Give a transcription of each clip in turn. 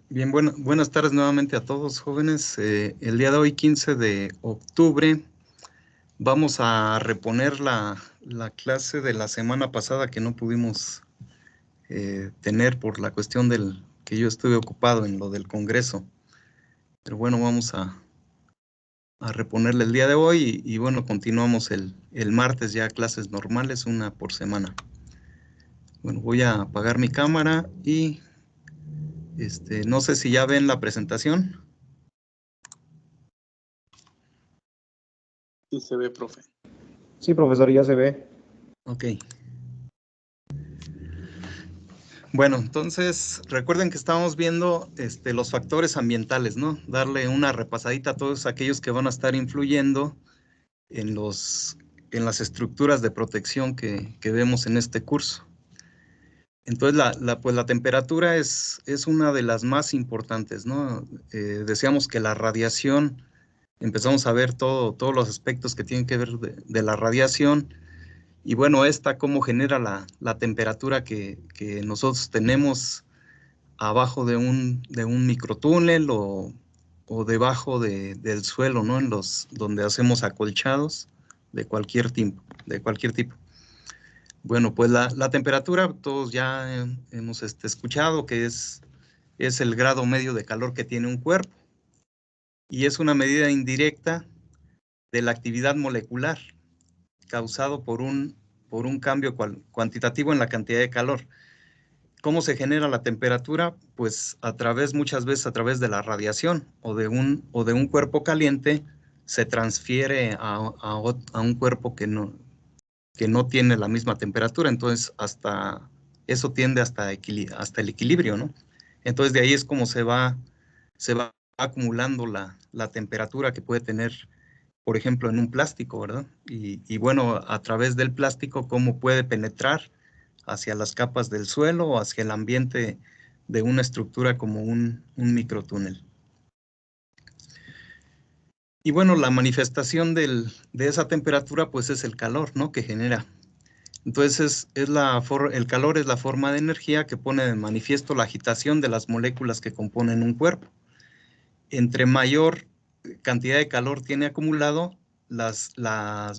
Bien, buenas tardes nuevamente a todos, jóvenes. El día de hoy, 15 de octubre, vamos a reponer la clase de la semana pasada que no pudimos tener por la cuestión del que yo estuve ocupado en lo del Congreso. Pero bueno, vamos a reponerla el día de hoy y bueno, continuamos el martes ya clases normales, una por semana. Bueno, voy a apagar mi cámara y no sé si ya ven la presentación. Sí se ve, profe. Sí, profesor, ya se ve. Ok. Bueno, entonces recuerden que estábamos viendo los factores ambientales, ¿no? Darle una repasadita a todos aquellos que van a estar influyendo en las estructuras de protección que vemos en este curso. Entonces, pues la temperatura es una de las más importantes, ¿no? Decíamos que la radiación, empezamos a ver todos los aspectos que tienen que ver de la radiación. Y bueno, cómo genera la temperatura que nosotros tenemos abajo de un microtúnel o debajo del suelo, ¿no? Donde hacemos acolchados de cualquier tipo. Bueno, pues la temperatura, todos ya hemos escuchado que es el grado medio de calor que tiene un cuerpo y es una medida indirecta de la actividad molecular causado por un cambio cuantitativo en la cantidad de calor. ¿Cómo se genera la temperatura? Pues muchas veces a través de la radiación o de un cuerpo caliente se transfiere a un cuerpo que no tiene la misma temperatura. Entonces, eso tiende hasta el equilibrio, ¿no? Entonces, de ahí es como se va acumulando la temperatura que puede tener, por ejemplo, en un plástico, ¿verdad? Y bueno, a través del plástico, cómo puede penetrar hacia las capas del suelo o hacia el ambiente de una estructura como un microtúnel. Y bueno, la manifestación de esa temperatura, pues es el calor, ¿no? Que genera. Entonces, el calor es la forma de energía que pone de manifiesto la agitación de las moléculas que componen un cuerpo. Entre mayor cantidad de calor tiene acumulado, las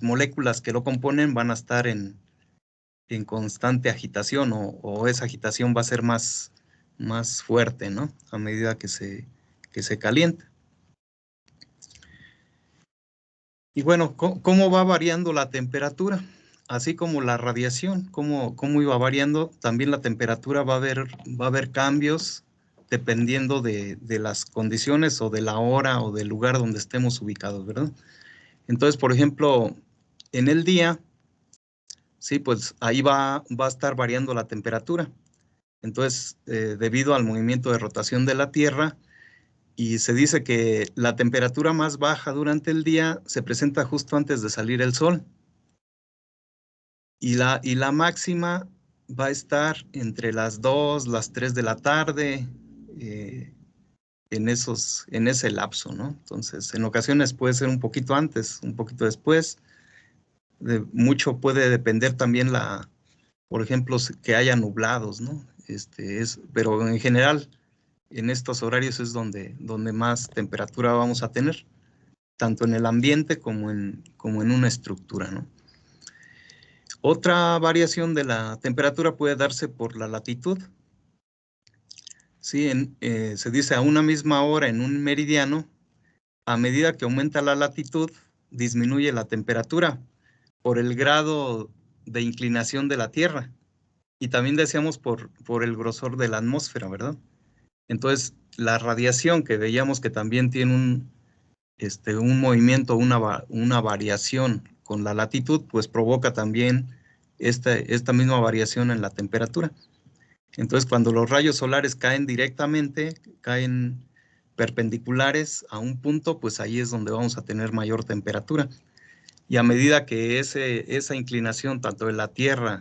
moléculas que lo componen van a estar en constante agitación o esa agitación va a ser más fuerte, ¿no? A medida que se calienta. Y bueno, ¿cómo va variando la temperatura? Así como la radiación, cómo iba variando, también la temperatura va a haber cambios dependiendo de las condiciones o de la hora o del lugar donde estemos ubicados, ¿verdad? Entonces, por ejemplo, en el día, sí, pues ahí va a estar variando la temperatura. Entonces, debido al movimiento de rotación de la Tierra, y se dice que la temperatura más baja durante el día se presenta justo antes de salir el sol. Y la máxima va a estar entre las 2, las 3 de la tarde, en ese lapso, ¿no? Entonces, en ocasiones puede ser un poquito antes, un poquito después. Mucho puede depender también por ejemplo, que haya nublados, ¿no? Pero en general, en estos horarios es donde más temperatura vamos a tener, tanto en el ambiente como en una estructura, ¿no? Otra variación de la temperatura puede darse por la latitud. Sí, se dice a una misma hora en un meridiano, a medida que aumenta la latitud, disminuye la temperatura por el grado de inclinación de la Tierra. Y también decíamos por el grosor de la atmósfera, ¿verdad? Entonces, la radiación que veíamos que también tiene un movimiento, una variación con la latitud, pues provoca también esta misma variación en la temperatura. Entonces, cuando los rayos solares caen directamente, caen perpendiculares a un punto, pues ahí es donde vamos a tener mayor temperatura. Y a medida que esa inclinación, tanto de la Tierra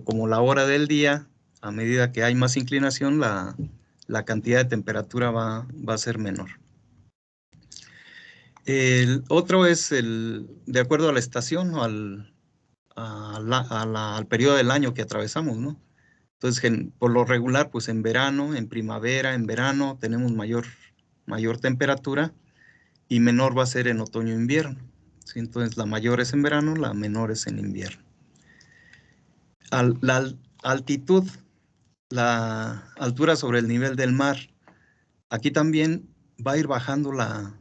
como la hora del día, a medida que hay más inclinación, la cantidad de temperatura va a ser menor. El otro es de acuerdo a la estación o al periodo del año que atravesamos, ¿no? Entonces, por lo regular, pues en verano, en primavera, en verano, tenemos mayor temperatura y menor va a ser en otoño e invierno. ¿Sí? Entonces, la mayor es en verano, la menor es en invierno. La altitud, la altura sobre el nivel del mar, aquí también va a ir bajando la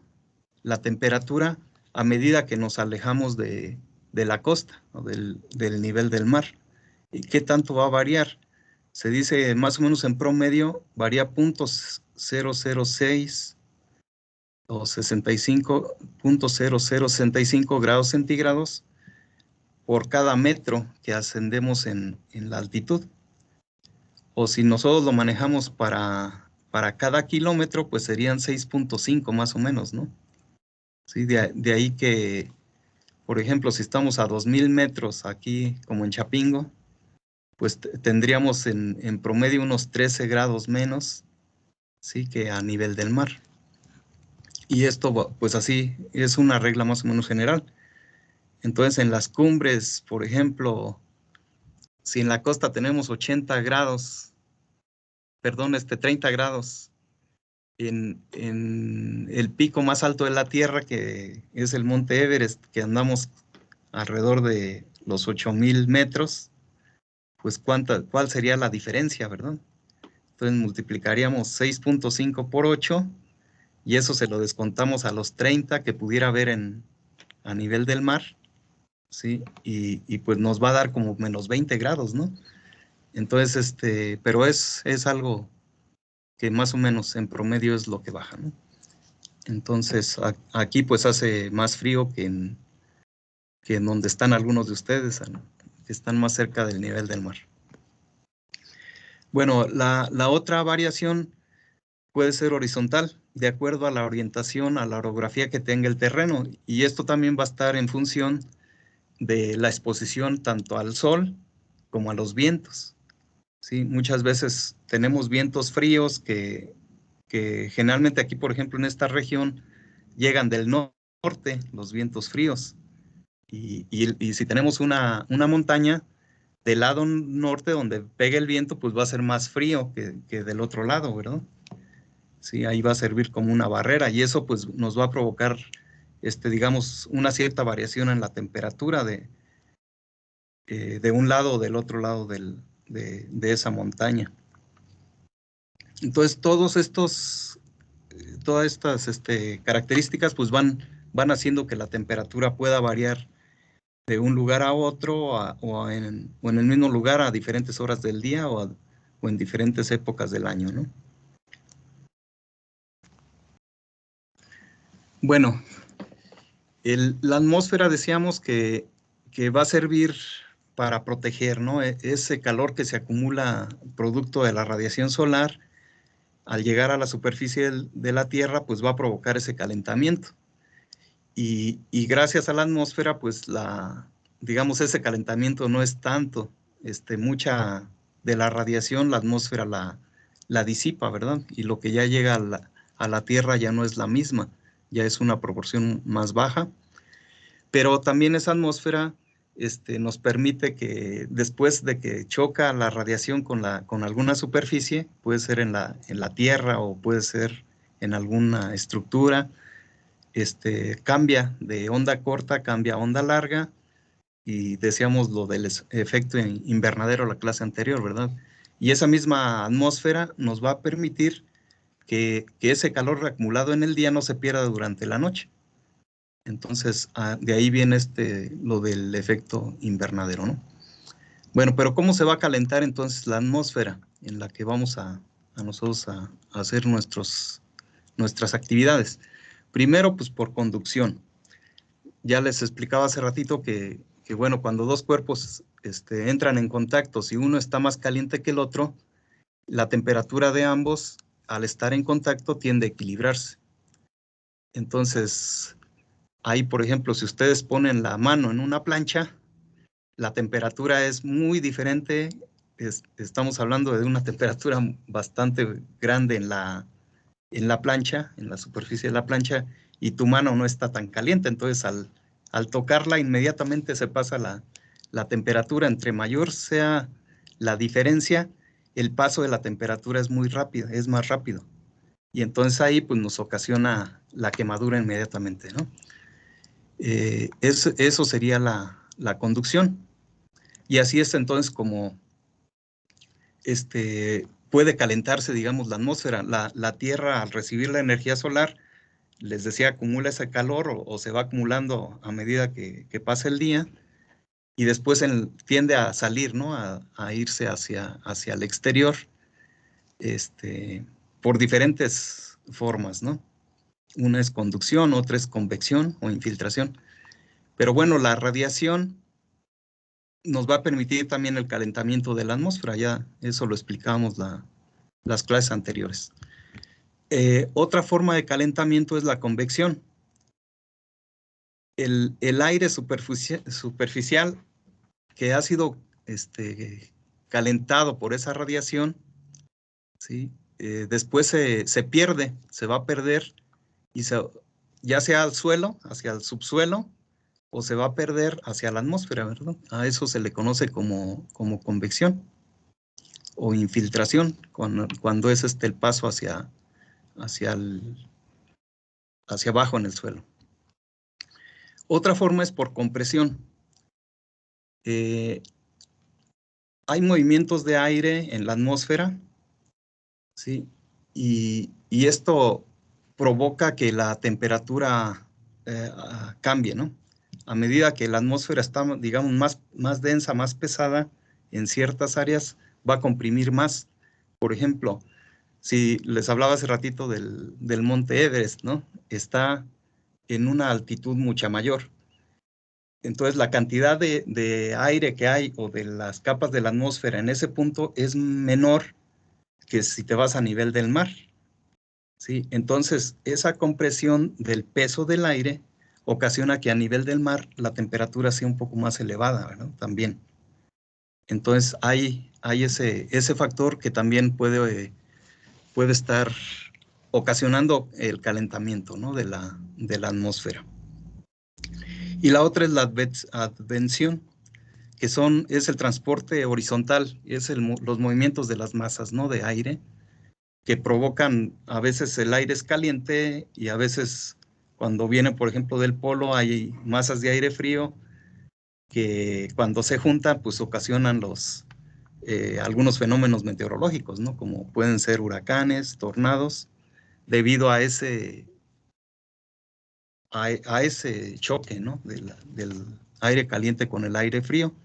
temperatura a medida que nos alejamos de la costa o del nivel del mar. ¿Y qué tanto va a variar? Se dice más o menos en promedio varía 0.006 o 65.0065 grados centígrados por cada metro que ascendemos en la altitud. O si nosotros lo manejamos para cada kilómetro, pues serían 6.5 más o menos, ¿no? Sí, de ahí que, por ejemplo, si estamos a 2.000 metros aquí, como en Chapingo, pues tendríamos en promedio unos 13 grados menos, sí, que a nivel del mar. Y esto, pues así, es una regla más o menos general. Entonces, en las cumbres, por ejemplo, si en la costa tenemos 80 grados, perdón, 30 grados, en el pico más alto de la Tierra, que es el Monte Everest, que andamos alrededor de los 8.000 metros, pues ¿cuál sería la diferencia, verdad? Entonces multiplicaríamos 6.5 por 8 y eso se lo descontamos a los 30 que pudiera haber a nivel del mar, ¿sí? Y pues nos va a dar como menos 20 grados, ¿no? Entonces, pero es algo que más o menos en promedio es lo que baja, ¿no? Entonces, aquí pues hace más frío que en donde están algunos de ustedes, ¿no? Que están más cerca del nivel del mar. Bueno, la otra variación puede ser horizontal, de acuerdo a la orientación, a la orografía que tenga el terreno. Y esto también va a estar en función de la exposición tanto al sol como a los vientos. ¿Sí? Muchas veces tenemos vientos fríos que generalmente aquí, por ejemplo, en esta región, llegan del norte, los vientos fríos. Y si tenemos una montaña, del lado norte donde pega el viento, pues va a ser más frío que del otro lado, ¿verdad? Sí, ahí va a servir como una barrera y eso pues nos va a provocar, digamos, una cierta variación en la temperatura de un lado o del otro lado de esa montaña. Entonces, todas estas características pues van haciendo que la temperatura pueda variar de un lugar a otro o en el mismo lugar a diferentes horas del día o en diferentes épocas del año, ¿no? Bueno, la atmósfera decíamos que va a servir para proteger, ¿no? Ese calor que se acumula producto de la radiación solar, al llegar a la superficie de la Tierra, pues va a provocar ese calentamiento. Y gracias a la atmósfera, pues digamos, ese calentamiento no es tanto. Mucha de la radiación, la atmósfera la disipa, ¿verdad? Y lo que ya llega a la Tierra ya no es la misma, ya es una proporción más baja. Pero también esa atmósfera nos permite que después de que choca la radiación con alguna superficie, puede ser en la Tierra o puede ser en alguna estructura, cambia de onda corta, cambia a onda larga, y decíamos lo del efecto invernadero, la clase anterior, ¿verdad? Y esa misma atmósfera nos va a permitir que ese calor acumulado en el día no se pierda durante la noche. Entonces, de ahí viene lo del efecto invernadero, ¿no? Bueno, pero ¿cómo se va a calentar entonces la atmósfera en la que vamos a nosotros a hacer nuestras actividades? Primero, pues por conducción. Ya les explicaba hace ratito que bueno, cuando dos cuerpos entran en contacto, si uno está más caliente que el otro, la temperatura de ambos, al estar en contacto, tiende a equilibrarse. Entonces, ahí, por ejemplo, si ustedes ponen la mano en una plancha, la temperatura es muy diferente. Estamos hablando de una temperatura bastante grande en la plancha, en la superficie de la plancha, y tu mano no está tan caliente. Entonces, al tocarla, inmediatamente se pasa la temperatura. Entre mayor sea la diferencia, el paso de la temperatura es muy rápido, es más rápido. Y entonces ahí pues nos ocasiona la quemadura inmediatamente, ¿no? Eso sería la conducción. Y así es entonces como puede calentarse, digamos, la atmósfera. La Tierra, al recibir la energía solar, les decía, acumula ese calor o se va acumulando a medida que pasa el día y después tiende a salir, ¿no? A irse hacia el exterior por diferentes formas, ¿no? Una es conducción, otra es convección o infiltración. Pero bueno, la radiación nos va a permitir también el calentamiento de la atmósfera, ya eso lo explicábamos las clases anteriores. Otra forma de calentamiento es la convección. El aire superficial que ha sido calentado por esa radiación, ¿sí? Después se pierde, se va a perder, y ya sea al suelo, hacia el subsuelo, o se va a perder hacia la atmósfera, ¿verdad? A eso se le conoce como convección o infiltración, cuando es el paso hacia abajo en el suelo. Otra forma es por compresión. Hay movimientos de aire en la atmósfera, ¿sí? Y esto provoca que la temperatura cambie, ¿no? A medida que la atmósfera está, digamos, más densa, más pesada, en ciertas áreas va a comprimir más. Por ejemplo, si les hablaba hace ratito del monte Everest, ¿no? Está en una altitud mucha mayor. Entonces, la cantidad de aire que hay o de las capas de la atmósfera en ese punto es menor que si te vas a nivel del mar, ¿sí? Entonces, esa compresión del peso del aire ocasiona que a nivel del mar la temperatura sea un poco más elevada, ¿verdad? También. Entonces, hay ese factor que también puede estar ocasionando el calentamiento, ¿no? de la atmósfera. Y la otra es la advención, que es el transporte horizontal, es los movimientos de las masas, ¿no? De aire, que provocan, a veces el aire es caliente y a veces cuando viene, por ejemplo, del polo, hay masas de aire frío que cuando se juntan, pues ocasionan algunos fenómenos meteorológicos, ¿no? Como pueden ser huracanes, tornados, debido a ese choque, ¿no? Del aire caliente con el aire frío,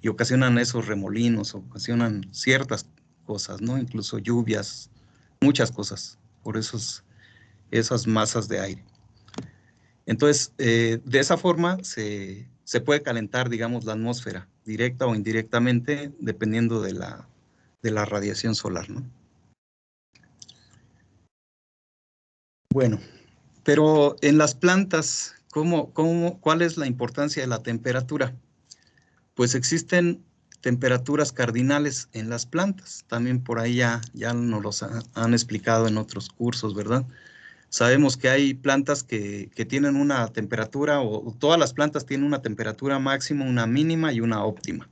y ocasionan esos remolinos, ocasionan ciertas cosas, ¿no? Incluso lluvias, muchas cosas, por esas masas de aire. Entonces, de esa forma se puede calentar, digamos, la atmósfera, directa o indirectamente, dependiendo de la radiación solar, ¿no? Bueno, pero en las plantas, ¿cuál es la importancia de la temperatura? Pues existen temperaturas cardinales en las plantas. También por ahí ya nos los han explicado en otros cursos, ¿verdad? Sabemos que hay plantas que tienen una temperatura, o todas las plantas tienen una temperatura máxima, una mínima y una óptima.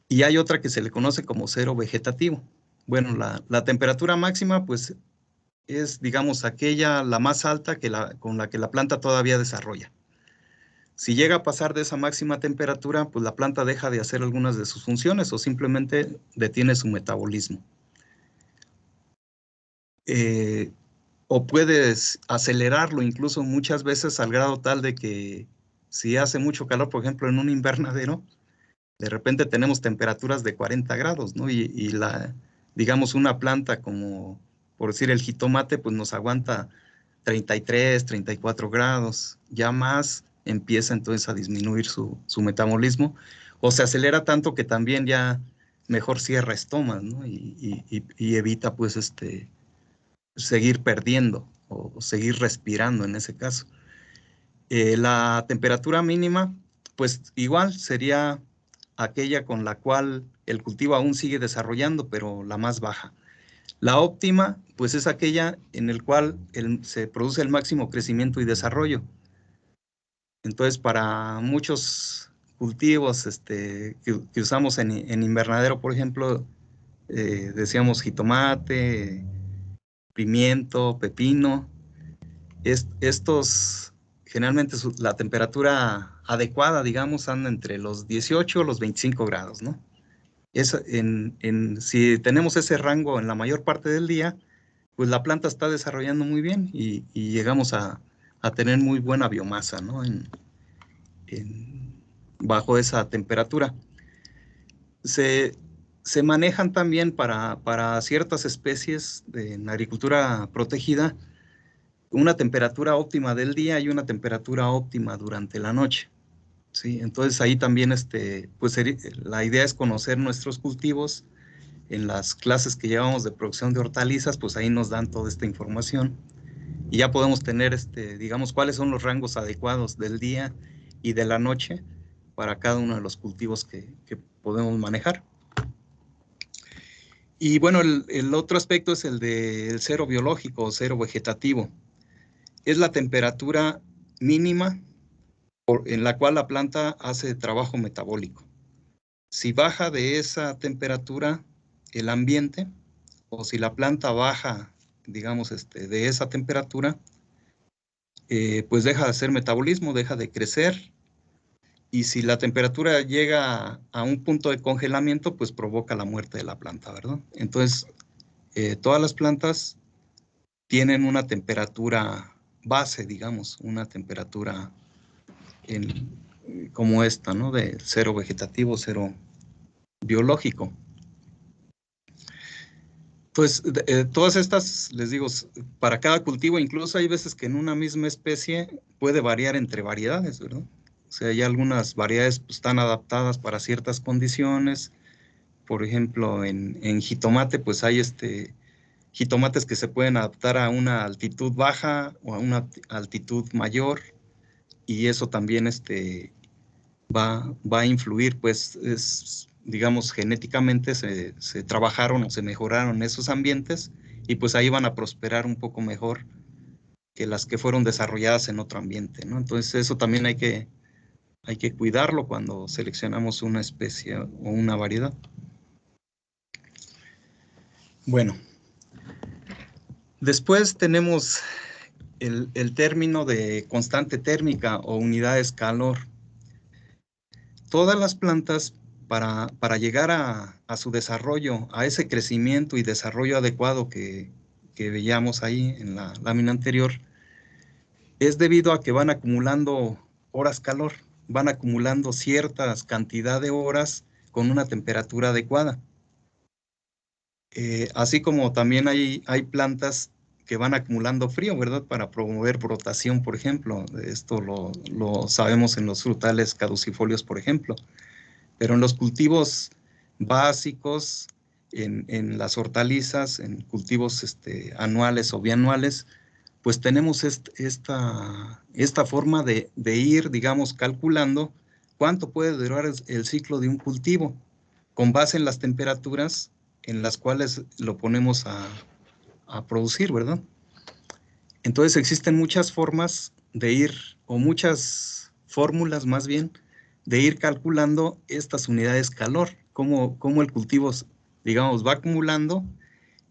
Y hay otra que se le conoce como cero vegetativo. Bueno, la temperatura máxima, pues, es, digamos, la más alta con la que la planta todavía desarrolla. Si llega a pasar de esa máxima temperatura, pues la planta deja de hacer algunas de sus funciones o simplemente detiene su metabolismo. O puedes acelerarlo incluso muchas veces al grado tal de que si hace mucho calor, por ejemplo, en un invernadero, de repente tenemos temperaturas de 40 grados, ¿no? Y digamos, una planta como, por decir, el jitomate, pues nos aguanta 33, 34 grados. Ya más empieza entonces a disminuir su metabolismo, o se acelera tanto que también ya mejor cierra estomas, ¿no? Y evita, pues, seguir perdiendo o seguir respirando en ese caso. La temperatura mínima, pues igual sería aquella con la cual el cultivo aún sigue desarrollando, pero la más baja. La óptima, pues es aquella en el cual se produce el máximo crecimiento y desarrollo. Entonces, para muchos cultivos que usamos en invernadero, por ejemplo, decíamos jitomate, pimiento, pepino. Estos, generalmente la temperatura adecuada, digamos, anda entre los 18 y los 25 grados, ¿no? Si tenemos ese rango en la mayor parte del día, pues la planta está desarrollando muy bien y llegamos a tener muy buena biomasa, ¿no? Bajo esa temperatura. Se manejan también para ciertas especies en agricultura protegida una temperatura óptima del día y una temperatura óptima durante la noche. ¿Sí? Entonces ahí también pues la idea es conocer nuestros cultivos. En las clases que llevamos de producción de hortalizas, pues ahí nos dan toda esta información y ya podemos tener, digamos, cuáles son los rangos adecuados del día y de la noche para cada uno de los cultivos que podemos manejar. Y bueno, el otro aspecto es el del cero biológico o cero vegetativo. Es la temperatura mínima en la cual la planta hace trabajo metabólico. Si baja de esa temperatura el ambiente, o si la planta baja, digamos, de esa temperatura, pues deja de hacer metabolismo, deja de crecer, y si la temperatura llega a un punto de congelamiento, pues provoca la muerte de la planta, ¿verdad? Entonces, todas las plantas tienen una temperatura base, digamos, una temperatura como esta, ¿no? De cero vegetativo, cero biológico. Pues todas estas, les digo, para cada cultivo, incluso hay veces que en una misma especie puede variar entre variedades, ¿verdad? O sea, hay algunas variedades pues, están adaptadas para ciertas condiciones. Por ejemplo, en jitomate, pues hay jitomates que se pueden adaptar a una altitud baja o a una altitud mayor, y eso también va a influir, pues digamos, genéticamente se trabajaron o se mejoraron esos ambientes y pues ahí van a prosperar un poco mejor que las que fueron desarrolladas en otro ambiente, ¿no? Entonces eso también hay que cuidarlo cuando seleccionamos una especie o una variedad. Bueno, después tenemos el término de constante térmica o unidades calor. Todas las plantas, para llegar a su desarrollo, a ese crecimiento y desarrollo adecuado que veíamos ahí en la lámina anterior, es debido a que van acumulando horas calor, van acumulando ciertas cantidad de horas con una temperatura adecuada. Así como también hay plantas que van acumulando frío, ¿verdad? Para promover brotación, por ejemplo. Esto lo sabemos en los frutales caducifolios, por ejemplo. Pero en los cultivos básicos, en las hortalizas, en cultivos anuales o bianuales, pues tenemos esta forma de ir, digamos, calculando cuánto puede durar el ciclo de un cultivo con base en las temperaturas en las cuales lo ponemos a producir, ¿verdad? Entonces existen muchas formas de ir, o muchas fórmulas más bien, de ir calculando estas unidades calor, cómo el cultivo, digamos, va acumulando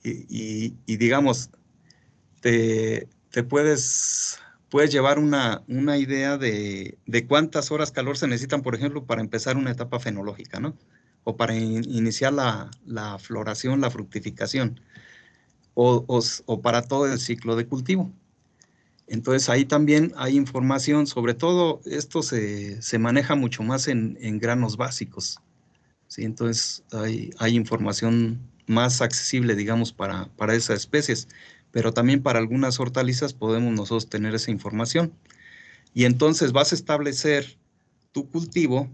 y digamos, te puedes llevar una idea de cuántas horas calor se necesitan, por ejemplo, para empezar una etapa fenológica, ¿no? O para iniciar la floración, la fructificación, o para todo el ciclo de cultivo. Entonces ahí también hay información, sobre todo esto se maneja mucho más en granos básicos, ¿sí? Entonces hay información más accesible, digamos, para esas especies, pero también para algunas hortalizas podemos nosotros tener esa información. Y entonces vas a establecer tu cultivo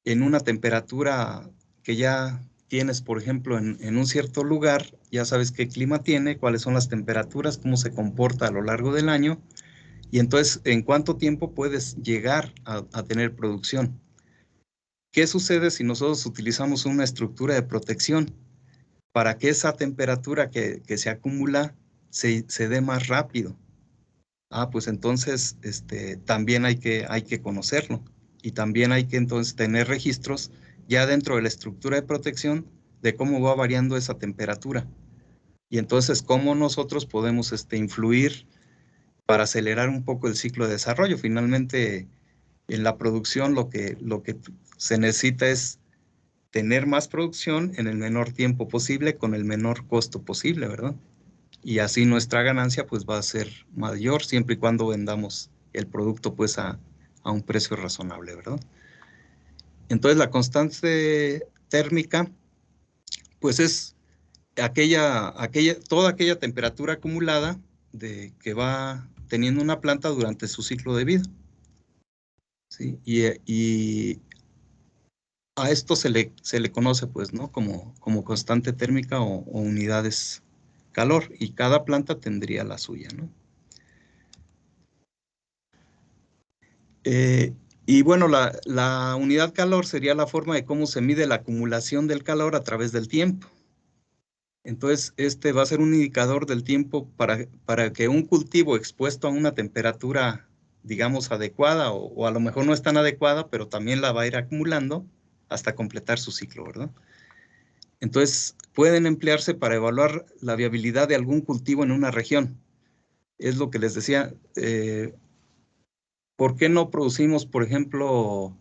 en una temperatura que ya tienes, por ejemplo, en un cierto lugar, ya sabes qué clima tiene, cuáles son las temperaturas, cómo se comporta a lo largo del año, y entonces en cuánto tiempo puedes llegar a tener producción. ¿Qué sucede si nosotros utilizamos una estructura de protección para que esa temperatura que se acumula se dé más rápido? Pues entonces también hay que conocerlo, y también hay que entonces tener registros ya dentro de la estructura de protección de cómo va variando esa temperatura. Y entonces, cómo nosotros podemos influir para acelerar un poco el ciclo de desarrollo. Finalmente, en la producción lo que se necesita es tener más producción en el menor tiempo posible con el menor costo posible, ¿verdad? Y así nuestra ganancia pues va a ser mayor siempre y cuando vendamos el producto pues a un precio razonable, ¿verdad? Entonces la constante térmica pues es toda aquella temperatura acumulada que va teniendo una planta durante su ciclo de vida. ¿Sí? Y a esto se le conoce, pues, ¿no? Como constante térmica o unidades calor, y cada planta tendría la suya, ¿no? Y bueno, la unidad calor sería la forma de cómo se mide la acumulación del calor a través del tiempo. Entonces, este va a ser un indicador del tiempo para que un cultivo expuesto a una temperatura, digamos, adecuada, o a lo mejor no es tan adecuada, pero también la va a ir acumulando hasta completar su ciclo, ¿verdad? Entonces, pueden emplearse para evaluar la viabilidad de algún cultivo en una región. Es lo que les decía. ¿Por qué no producimos, por ejemplo,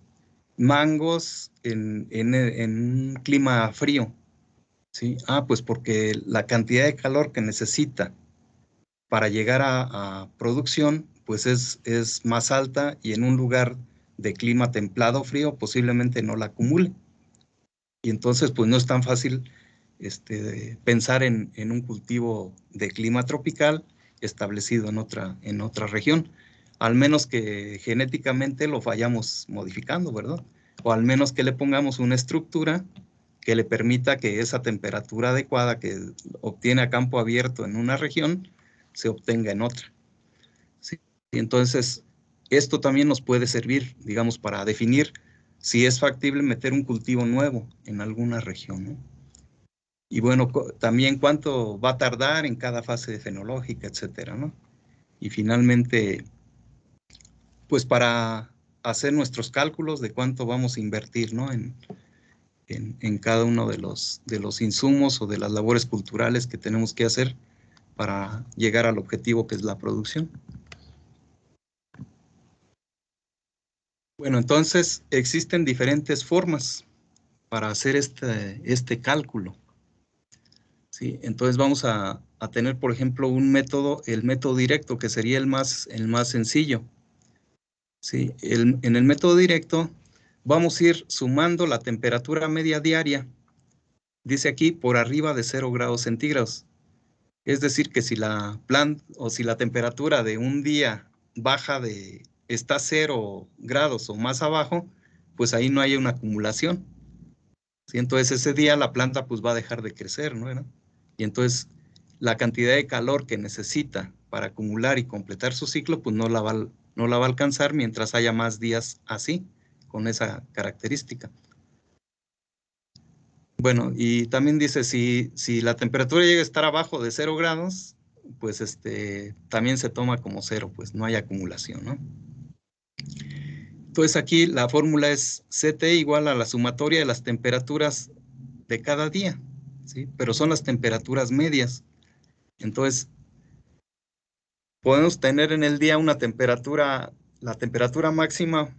mangos en un clima frío? ¿Sí? Pues porque la cantidad de calor que necesita para llegar a producción, pues es más alta, y en un lugar de clima templado frío posiblemente no la acumule. Y entonces, pues no es tan fácil pensar en un cultivo de clima tropical establecido en otra región, al menos que genéticamente lo vayamos modificando, ¿verdad? O al menos que le pongamos una estructura que le permita que esa temperatura adecuada que obtiene a campo abierto en una región se obtenga en otra. ¿Sí? Y entonces, esto también nos puede servir, digamos, para definir si es factible meter un cultivo nuevo en alguna región, ¿no? Y bueno, también cuánto va a tardar en cada fase fenológica, etcétera, ¿no? Y finalmente, pues para hacer nuestros cálculos de cuánto vamos a invertir, ¿no? En cada uno de los insumos o de las labores culturales que tenemos que hacer para llegar al objetivo que es la producción. Bueno, entonces existen diferentes formas para hacer este cálculo. ¿Sí? Entonces vamos a tener, por ejemplo, el método directo, que sería el más sencillo. ¿Sí? En el método directo vamos a ir sumando la temperatura media diaria, dice aquí, por arriba de 0 grados centígrados. Es decir, que si la temperatura de un día está 0 grados o más abajo, pues ahí no hay una acumulación. ¿Sí? Entonces ese día la planta pues va a dejar de crecer, ¿no? Y entonces la cantidad de calor que necesita para acumular y completar su ciclo, pues no la va a alcanzar mientras haya más días así, con esa característica. Bueno, y también dice, si la temperatura llega a estar abajo de 0 grados, pues también se toma como 0, pues no hay acumulación, ¿no? Entonces aquí la fórmula es CT igual a la sumatoria de las temperaturas de cada día, ¿sí? Pero son las temperaturas medias. Entonces, podemos tener en el día la temperatura máxima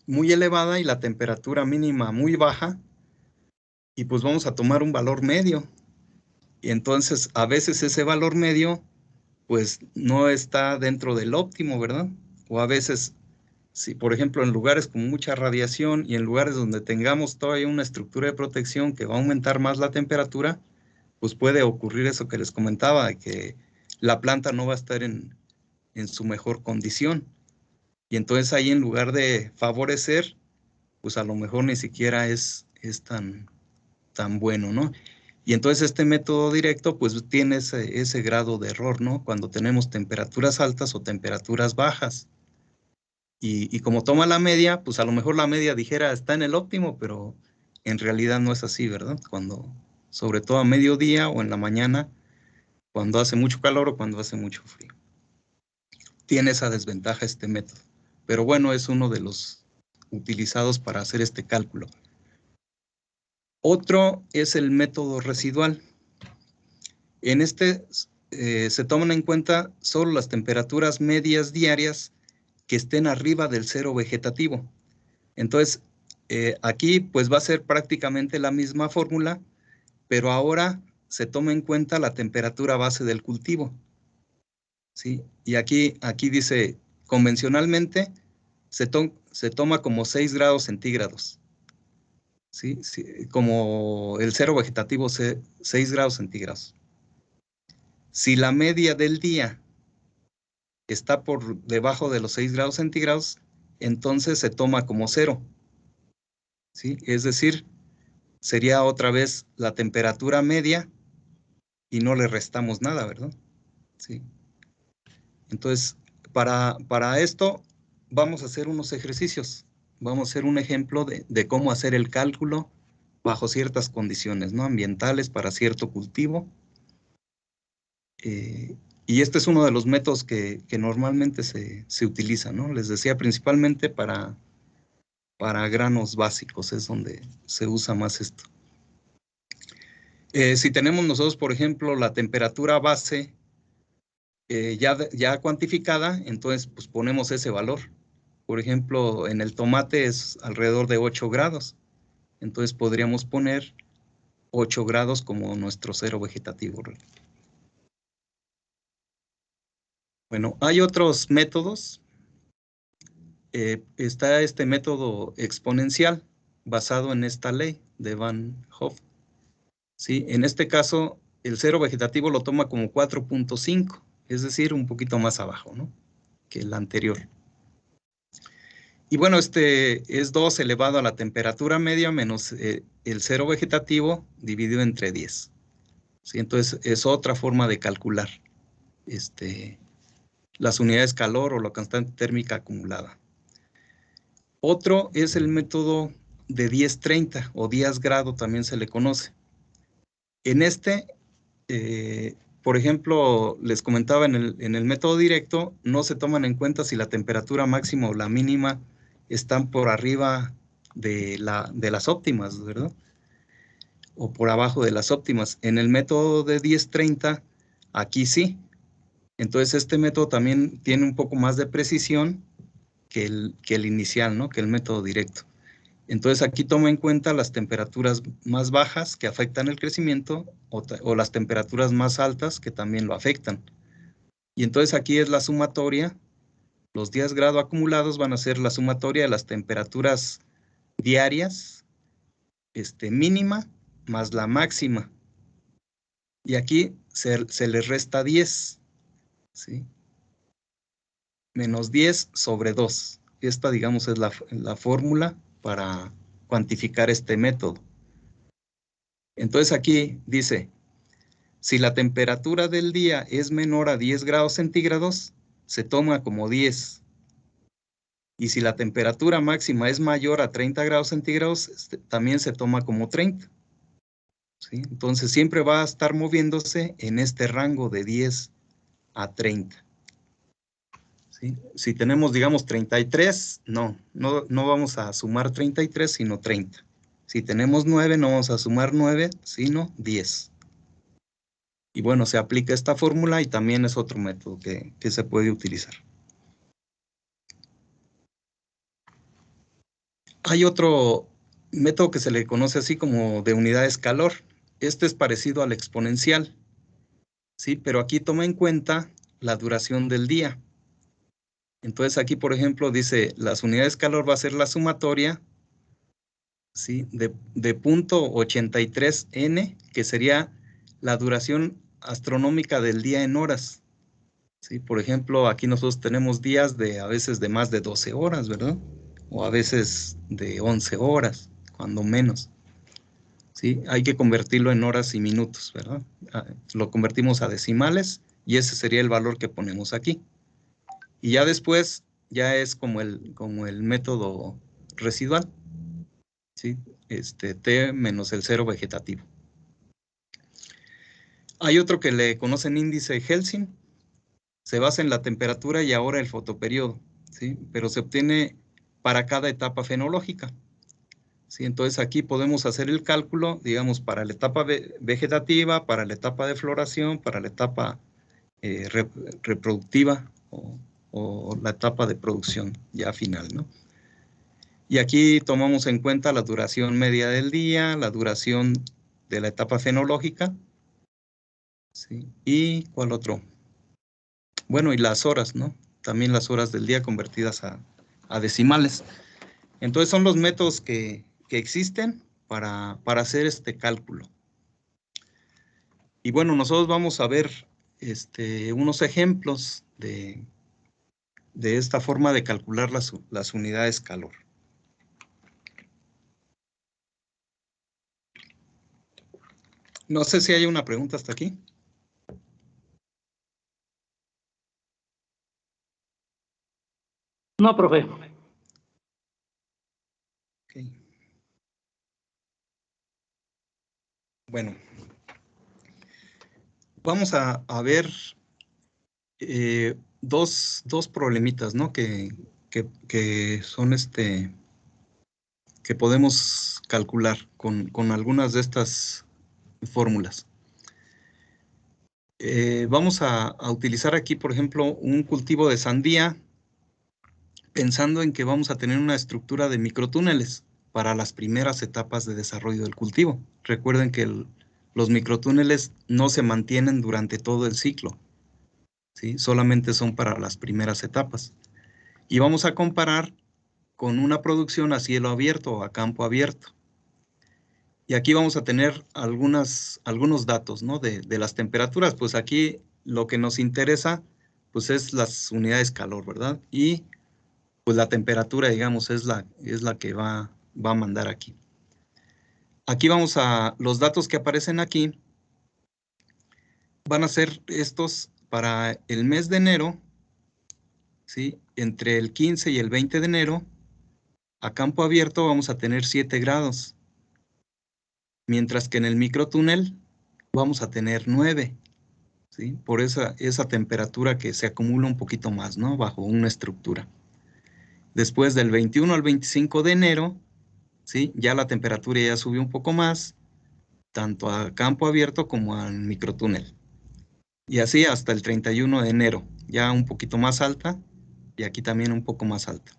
muy elevada y la temperatura mínima muy baja, y pues vamos a tomar un valor medio. Y entonces, a veces ese valor medio, pues no está dentro del óptimo, ¿verdad? O a veces, si por ejemplo en lugares con mucha radiación y en lugares donde tengamos todavía una estructura de protección que va a aumentar más la temperatura, pues puede ocurrir eso que les comentaba, de que la planta no va a estar en su mejor condición. Y entonces ahí, en lugar de favorecer, pues a lo mejor ni siquiera es tan bueno, ¿no? Y entonces este método directo pues tiene ese grado de error, ¿no? Cuando tenemos temperaturas altas o temperaturas bajas. Y como toma la media, pues a lo mejor la media dijera está en el óptimo, pero en realidad no es así, ¿verdad? Sobre todo a mediodía o en la mañana, cuando hace mucho calor o cuando hace mucho frío. Tiene esa desventaja este método. Pero bueno, es uno de los utilizados para hacer este cálculo. Otro es el método residual. En este se toman en cuenta solo las temperaturas medias diarias que estén arriba del cero vegetativo. Entonces, aquí pues va a ser prácticamente la misma fórmula, pero ahora se toma en cuenta la temperatura base del cultivo. ¿Sí? Y aquí dice, convencionalmente se toma como 6 grados centígrados. ¿Sí? Sí, como el cero vegetativo, 6 grados centígrados. Si la media del día está por debajo de los 6 grados centígrados, entonces se toma como 0. ¿Sí? Es decir, sería otra vez la temperatura media y no le restamos nada, ¿verdad? Sí. Entonces, para esto vamos a hacer unos ejercicios. Vamos a hacer un ejemplo de cómo hacer el cálculo bajo ciertas condiciones, ¿no? Ambientales para cierto cultivo. Y este es uno de los métodos que normalmente se utiliza, ¿no? Les decía, principalmente para granos básicos es donde se usa más esto. Si tenemos nosotros, por ejemplo, la temperatura base ya cuantificada, entonces pues ponemos ese valor. Por ejemplo, en el tomate es alrededor de 8 grados. Entonces podríamos poner 8 grados como nuestro cero vegetativo. Bueno, hay otros métodos. Está este método exponencial basado en esta ley de Van Hoff. ¿Sí? En este caso, el cero vegetativo lo toma como 4.5, es decir, un poquito más abajo, ¿no? Que el anterior. Y bueno, este es 2 elevado a la temperatura media menos el cero vegetativo dividido entre 10. ¿Sí? Entonces, es otra forma de calcular las unidades calor o la constante térmica acumulada. Otro es el método de 10-30 o 10 grado, también se le conoce. En este, por ejemplo, les comentaba en el método directo, no se toman en cuenta si la temperatura máxima o la mínima están por arriba de las óptimas, ¿verdad? O por abajo de las óptimas. En el método de 10-30, aquí sí. Entonces, este método también tiene un poco más de precisión que el inicial, ¿no? Que el método directo. Entonces, aquí toma en cuenta las temperaturas más bajas que afectan el crecimiento o las temperaturas más altas que también lo afectan. Y entonces aquí es la sumatoria. Los 10 grados acumulados van a ser la sumatoria de las temperaturas diarias, mínima, más la máxima. Y aquí se le resta 10, ¿sí? Menos 10 sobre 2. Esta, digamos, es la fórmula para cuantificar este método. Entonces aquí dice, si la temperatura del día es menor a 10 grados centígrados, se toma como 10. Y si la temperatura máxima es mayor a 30 grados centígrados, también se toma como 30. ¿Sí? Entonces siempre va a estar moviéndose en este rango de 10 a 30. ¿Sí? Si tenemos, digamos, 33, no vamos a sumar 33, sino 30. Si tenemos 9, no vamos a sumar 9, sino 10. Y bueno, se aplica esta fórmula y también es otro método que se puede utilizar. Hay otro método que se le conoce así como de unidades calor. Este es parecido al exponencial, ¿sí? Pero aquí toma en cuenta la duración del día. Entonces aquí, por ejemplo, dice, las unidades calor va a ser la sumatoria, ¿sí? de 0.83 n, que sería la duración astronómica del día en horas. ¿Sí? Por ejemplo, aquí nosotros tenemos días a veces de más de 12 horas, ¿verdad? O a veces de 11 horas, cuando menos. ¿Sí? Hay que convertirlo en horas y minutos, ¿verdad? Lo convertimos a decimales y ese sería el valor que ponemos aquí. Y ya después, ya es como el método residual, ¿sí? T menos el cero vegetativo. Hay otro que le conocen índice Helsing. Se basa en la temperatura y ahora el fotoperiodo, ¿sí? Pero se obtiene para cada etapa fenológica. ¿sí? Entonces aquí podemos hacer el cálculo, digamos, para la etapa vegetativa, para la etapa de floración, para la etapa reproductiva o la etapa de producción ya final, ¿no? Y aquí tomamos en cuenta la duración media del día, la duración de la etapa fenológica, ¿sí? ¿Y cuál otro? Bueno, y las horas, ¿no? También las horas del día convertidas a decimales. Entonces son los métodos que existen para hacer este cálculo. Y bueno, nosotros vamos a ver unos ejemplos de esta forma de calcular las unidades calor. No sé si hay una pregunta hasta aquí. No, profe. Okay. Bueno, vamos a ver dos problemitas, ¿no? Que son que podemos calcular con algunas de estas fórmulas. Vamos a utilizar aquí, por ejemplo, un cultivo de sandía, pensando en que vamos a tener una estructura de microtúneles para las primeras etapas de desarrollo del cultivo. Recuerden que los microtúneles no se mantienen durante todo el ciclo, ¿sí? Solamente son para las primeras etapas. Y vamos a comparar con una producción a cielo abierto o a campo abierto. Y aquí vamos a tener algunos datos, ¿no? de las temperaturas. Pues aquí lo que nos interesa pues es las unidades calor, ¿verdad? Y pues la temperatura, digamos, es la que va a mandar aquí. Aquí los datos que aparecen aquí van a ser estos para el mes de enero, ¿sí? Entre el 15 y el 20 de enero, a campo abierto vamos a tener 7 grados, mientras que en el microtúnel vamos a tener 9, ¿sí? Por esa temperatura que se acumula un poquito más, ¿no? Bajo una estructura. Después del 21 al 25 de enero, ¿sí? Ya la temperatura ya subió un poco más, tanto a campo abierto como al microtúnel. Y así hasta el 31 de enero, ya un poquito más alta, y aquí también un poco más alta.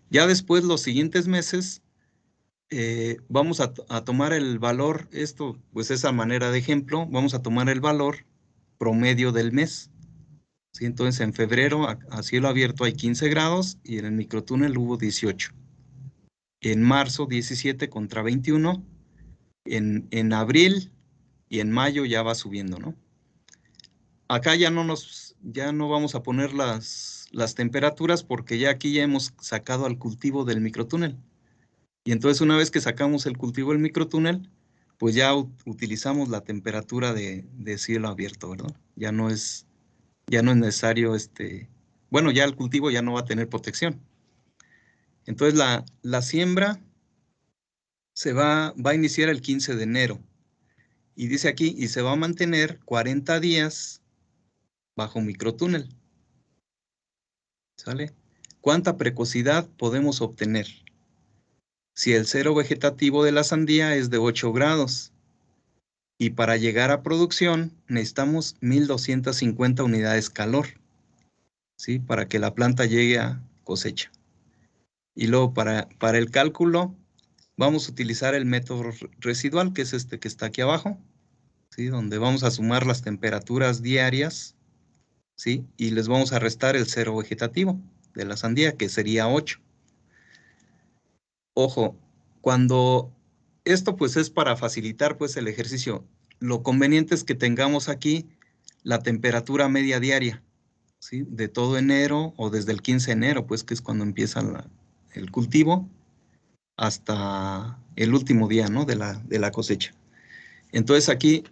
Ya después, los siguientes meses, vamos a tomar el valor, esto pues esa manera de ejemplo, vamos a tomar el valor promedio del mes. ¿Sí? Entonces en febrero a cielo abierto hay 15 grados y en el microtúnel hubo 18. En marzo 17 contra 21. En abril y en mayo ya va subiendo, ¿no? Acá ya no vamos a poner las temperaturas porque ya aquí ya hemos sacado al cultivo del microtúnel. Y entonces una vez que sacamos el cultivo del microtúnel, pues ya utilizamos la temperatura de cielo abierto, ¿verdad? Ya no es necesario, bueno, ya el cultivo ya no va a tener protección. Entonces la siembra va a iniciar el 15 de enero. Y dice aquí, y se va a mantener 40 días bajo microtúnel. ¿Sale? ¿Cuánta precocidad podemos obtener? Si el cero vegetativo de la sandía es de 8 grados, y para llegar a producción necesitamos 1250 unidades calor, ¿sí? Para que la planta llegue a cosecha. Y luego para el cálculo vamos a utilizar el método residual, que es este que está aquí abajo, ¿sí? Donde vamos a sumar las temperaturas diarias, ¿sí? Y les vamos a restar el cero vegetativo de la sandía, que sería 8. Ojo, cuando esto pues es para facilitar pues el ejercicio, lo conveniente es que tengamos aquí la temperatura media diaria, ¿sí? De todo enero o desde el 15 de enero, pues que es cuando empieza el cultivo, hasta el último día, ¿no? de la cosecha. Entonces aquí,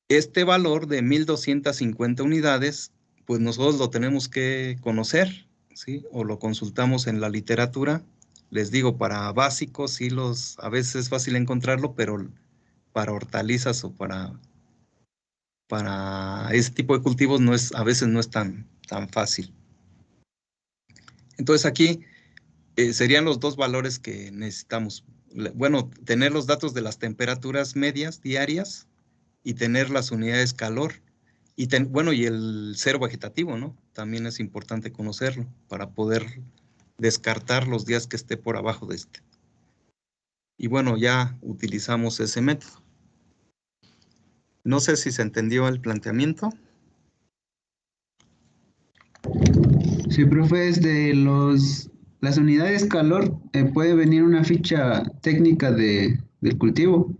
este valor de 1250 unidades, pues nosotros lo tenemos que conocer, ¿sí? O lo consultamos en la literatura. Les digo, para básicos sí a veces es fácil encontrarlo, pero para hortalizas o para ese tipo de cultivos a veces no es tan fácil. Entonces aquí, Serían los dos valores que necesitamos. Bueno, tener los datos de las temperaturas medias diarias y tener las unidades calor. Y bueno, y el cero vegetativo, ¿no? También es importante conocerlo para poder descartar los días que esté por abajo de este. Y bueno, ya utilizamos ese método. No sé si se entendió el planteamiento. Sí, profe, es de las unidades calor, puede venir una ficha técnica del cultivo.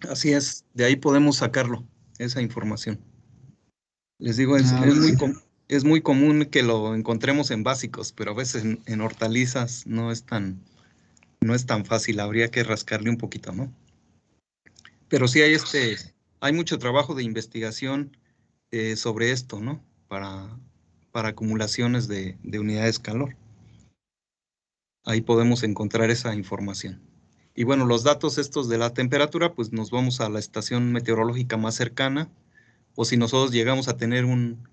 Así es, de ahí podemos sacarlo, esa información. Les digo, Ah, es muy común que lo encontremos en básicos, pero a veces en hortalizas no es tan fácil, habría que rascarle un poquito, ¿no? Pero sí hay mucho trabajo de investigación sobre esto, ¿no? Para acumulaciones de unidades calor. Ahí podemos encontrar esa información. Y bueno, los datos estos de la temperatura, pues nos vamos a la estación meteorológica más cercana, o si nosotros llegamos a tener un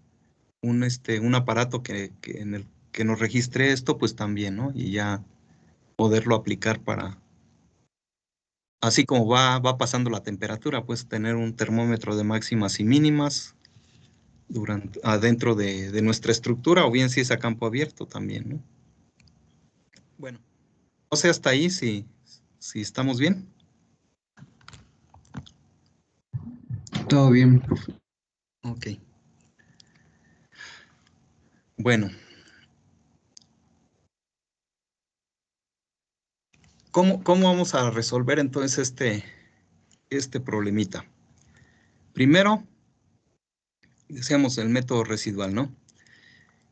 aparato en el que nos registre esto, pues también, ¿no? Y ya poderlo aplicar así como va pasando la temperatura, pues tener un termómetro de máximas y mínimas adentro de nuestra estructura, o bien si es a campo abierto también, ¿no? Bueno, no sé hasta ahí si estamos bien. todo bien, profe. Ok. Bueno. ¿Cómo vamos a resolver entonces este problemita? Primero, decíamos el método residual, ¿no?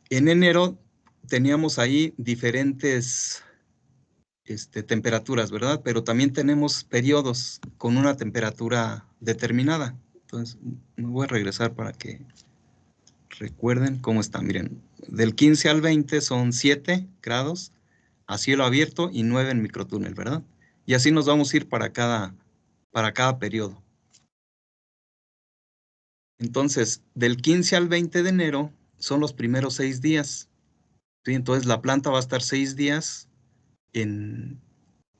En enero teníamos ahí diferentes temperaturas, ¿verdad? Pero también tenemos periodos con una temperatura determinada. Entonces, me voy a regresar para que recuerden cómo está. Miren, del 15 al 20 son 7 grados a cielo abierto y 9 en microtúnel, ¿verdad? Y así nos vamos a ir para cada periodo. Entonces, del 15 al 20 de enero son los primeros 6 días. ¿Sí? Entonces, la planta va a estar 6 días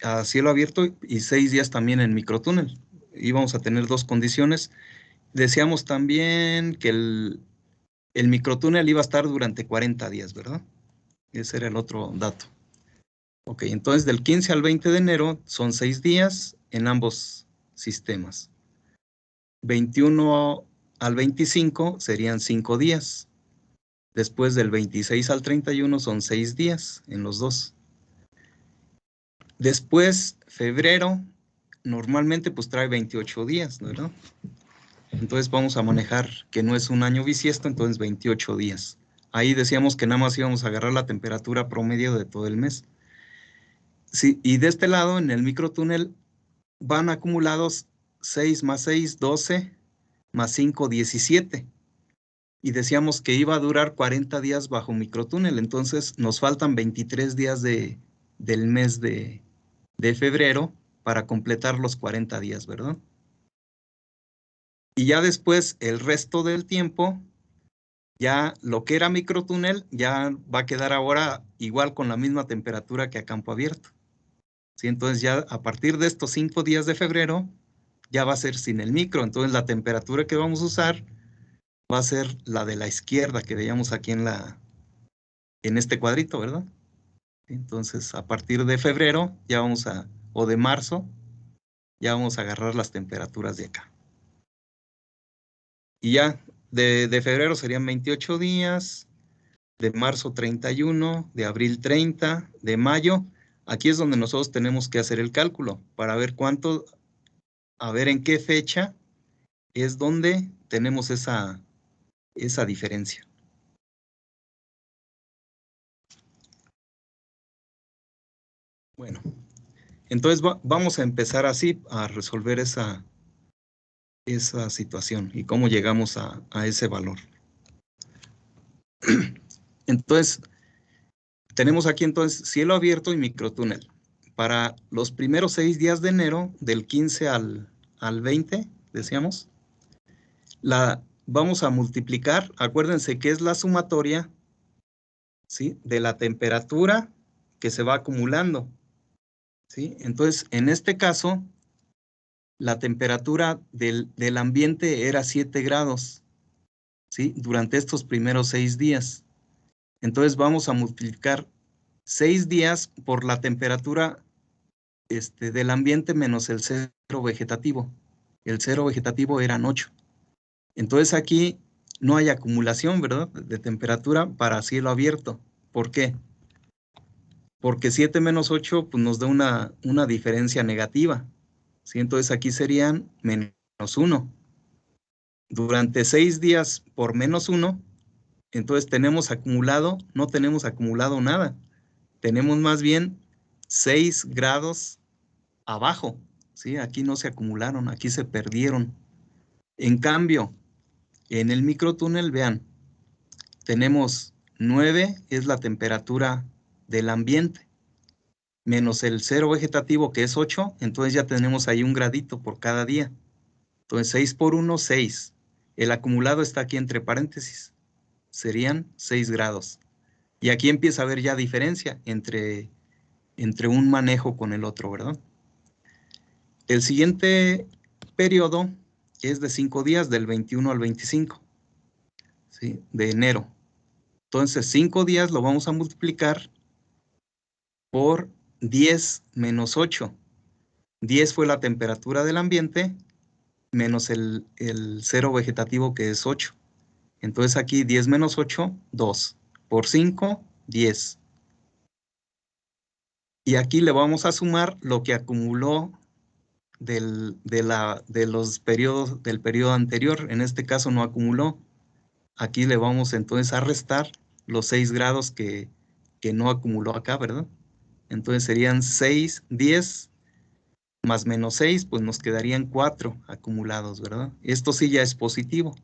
a cielo abierto y 6 días también en microtúnel. Y vamos a tener dos condiciones. Decíamos también que el microtúnel iba a estar durante 40 días, ¿verdad? Ese era el otro dato. Ok, entonces del 15 al 20 de enero son 6 días en ambos sistemas. 21 al 25 serían 5 días. Después del 26 al 31 son 6 días en los dos. Después, febrero, normalmente pues trae 28 días, ¿verdad? Entonces vamos a manejar que no es un año bisiesto, entonces 28 días. Ahí decíamos que nada más íbamos a agarrar la temperatura promedio de todo el mes. Sí, y de este lado, en el microtúnel, van acumulados 6 más 6, 12, más 5, 17. Y decíamos que iba a durar 40 días bajo microtúnel, entonces nos faltan 23 días del mes de febrero para completar los 40 días, ¿verdad? Y ya después, el resto del tiempo, ya lo que era microtúnel, ya va a quedar ahora igual con la misma temperatura que a campo abierto. ¿Sí? Entonces ya a partir de estos 5 días de febrero, ya va a ser sin el micro, entonces la temperatura que vamos a usar va a ser la de la izquierda que veíamos aquí en este cuadrito, ¿verdad? Entonces, a partir de febrero, o de marzo, ya vamos a agarrar las temperaturas de acá. Y ya, de febrero serían 28 días, de marzo 31, de abril 30, de mayo. Aquí es donde nosotros tenemos que hacer el cálculo para ver a ver en qué fecha es donde tenemos esa diferencia. Bueno, entonces vamos a empezar así a resolver esa situación y cómo llegamos a ese valor. Entonces, tenemos aquí entonces cielo abierto y microtúnel. Para los primeros 6 días de enero, del 15 al 20, decíamos, vamos a multiplicar, acuérdense que es la sumatoria, ¿sí?, de la temperatura que se va acumulando, ¿sí? Entonces, en este caso, la temperatura del ambiente era 7 grados, ¿sí? Durante estos primeros 6 días. Entonces, vamos a multiplicar 6 días por la temperatura del ambiente menos el cero vegetativo. El cero vegetativo eran 8. Entonces, aquí no hay acumulación, ¿verdad? De temperatura para cielo abierto. ¿Por qué? Porque 7 menos 8 pues, nos da una diferencia negativa, ¿sí? Entonces aquí serían menos 1. Durante 6 días por menos 1, entonces no tenemos acumulado nada. Tenemos más bien 6 grados abajo, ¿sí? Aquí no se acumularon, aquí se perdieron. En cambio, en el microtúnel, vean, tenemos 9, es la temperatura del ambiente, menos el cero vegetativo, que es 8, entonces ya tenemos ahí un gradito por cada día. Entonces 6 por 1, 6. El acumulado está aquí entre paréntesis. Serían 6 grados. Y aquí empieza a haber ya diferencia entre un manejo con el otro, ¿verdad? El siguiente periodo es de 5 días, del 21 al 25, ¿sí? De enero. Entonces 5 días lo vamos a multiplicar por 10 menos 8. 10 fue la temperatura del ambiente menos el cero vegetativo, que es 8. Entonces aquí 10 menos 8, 2. Por 5, 10. Y aquí le vamos a sumar lo que acumuló de los periodos del periodo anterior. En este caso no acumuló. Aquí le vamos entonces a restar los 6 grados que no acumuló acá, ¿verdad? Entonces serían 6, 10 más menos 6, pues nos quedarían 4 acumulados, ¿verdad? Esto sí ya es positivo.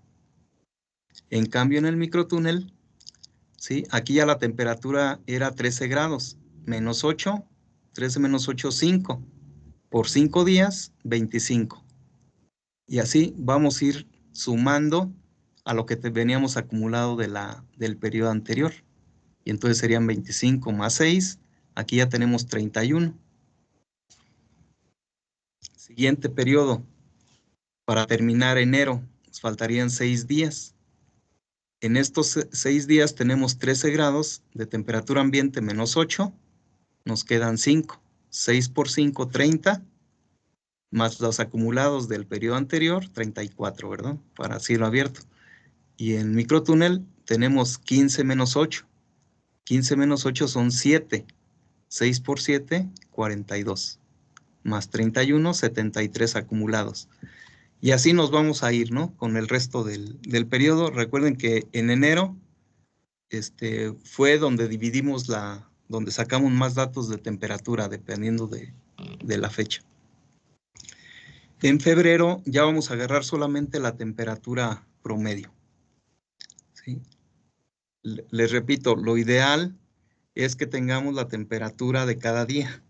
En cambio, en el microtúnel, ¿sí? Aquí ya la temperatura era 13 grados, menos 8, 13 menos 8, 5. Por 5 días, 25. Y así vamos a ir sumando a lo que veníamos acumulado del periodo anterior. Y entonces serían 25 más 6. Aquí ya tenemos 31. Siguiente periodo. Para terminar enero, nos faltarían 6 días. En estos 6 días tenemos 13 grados de temperatura ambiente menos 8. Nos quedan 5. 6 por 5, 30. Más los acumulados del periodo anterior, 34, ¿verdad? Para cielo abierto. Y en microtúnel tenemos 15 menos 8. 15 menos 8 son 7. 6 por 7, 42. Más 31, 73 acumulados. Y así nos vamos a ir, ¿no? Con el resto del periodo. Recuerden que en enero fue donde dividimos donde sacamos más datos de temperatura, dependiendo de la fecha. En febrero ya vamos a agarrar solamente la temperatura promedio, ¿sí? Les repito, lo ideal es que tengamos la temperatura de cada día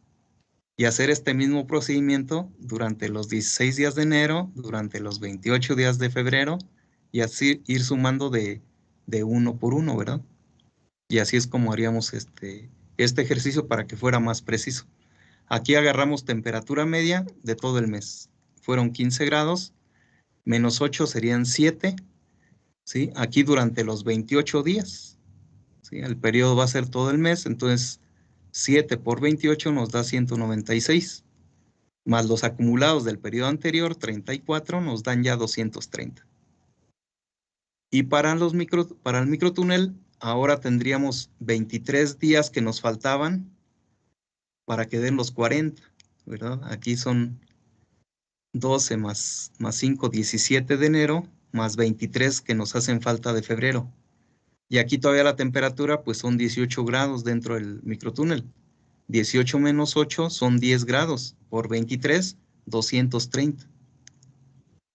y hacer este mismo procedimiento durante los 16 días de enero, durante los 28 días de febrero, y así ir sumando de uno por uno, ¿verdad? Y así es como haríamos este ejercicio para que fuera más preciso. Aquí agarramos temperatura media de todo el mes. Fueron 15 grados, menos 8 serían 7, ¿sí? Aquí durante los 28 días, ¿sí? El periodo va a ser todo el mes, entonces 7 por 28 nos da 196, más los acumulados del periodo anterior, 34, nos dan ya 230. Y para el microtúnel, ahora tendríamos 23 días que nos faltaban para que den los 40, ¿verdad? Aquí son 12 más 5, 17 de enero, más 23 que nos hacen falta de febrero. Y aquí todavía la temperatura, pues son 18 grados dentro del microtúnel. 18 menos 8 son 10 grados. Por 23, 230.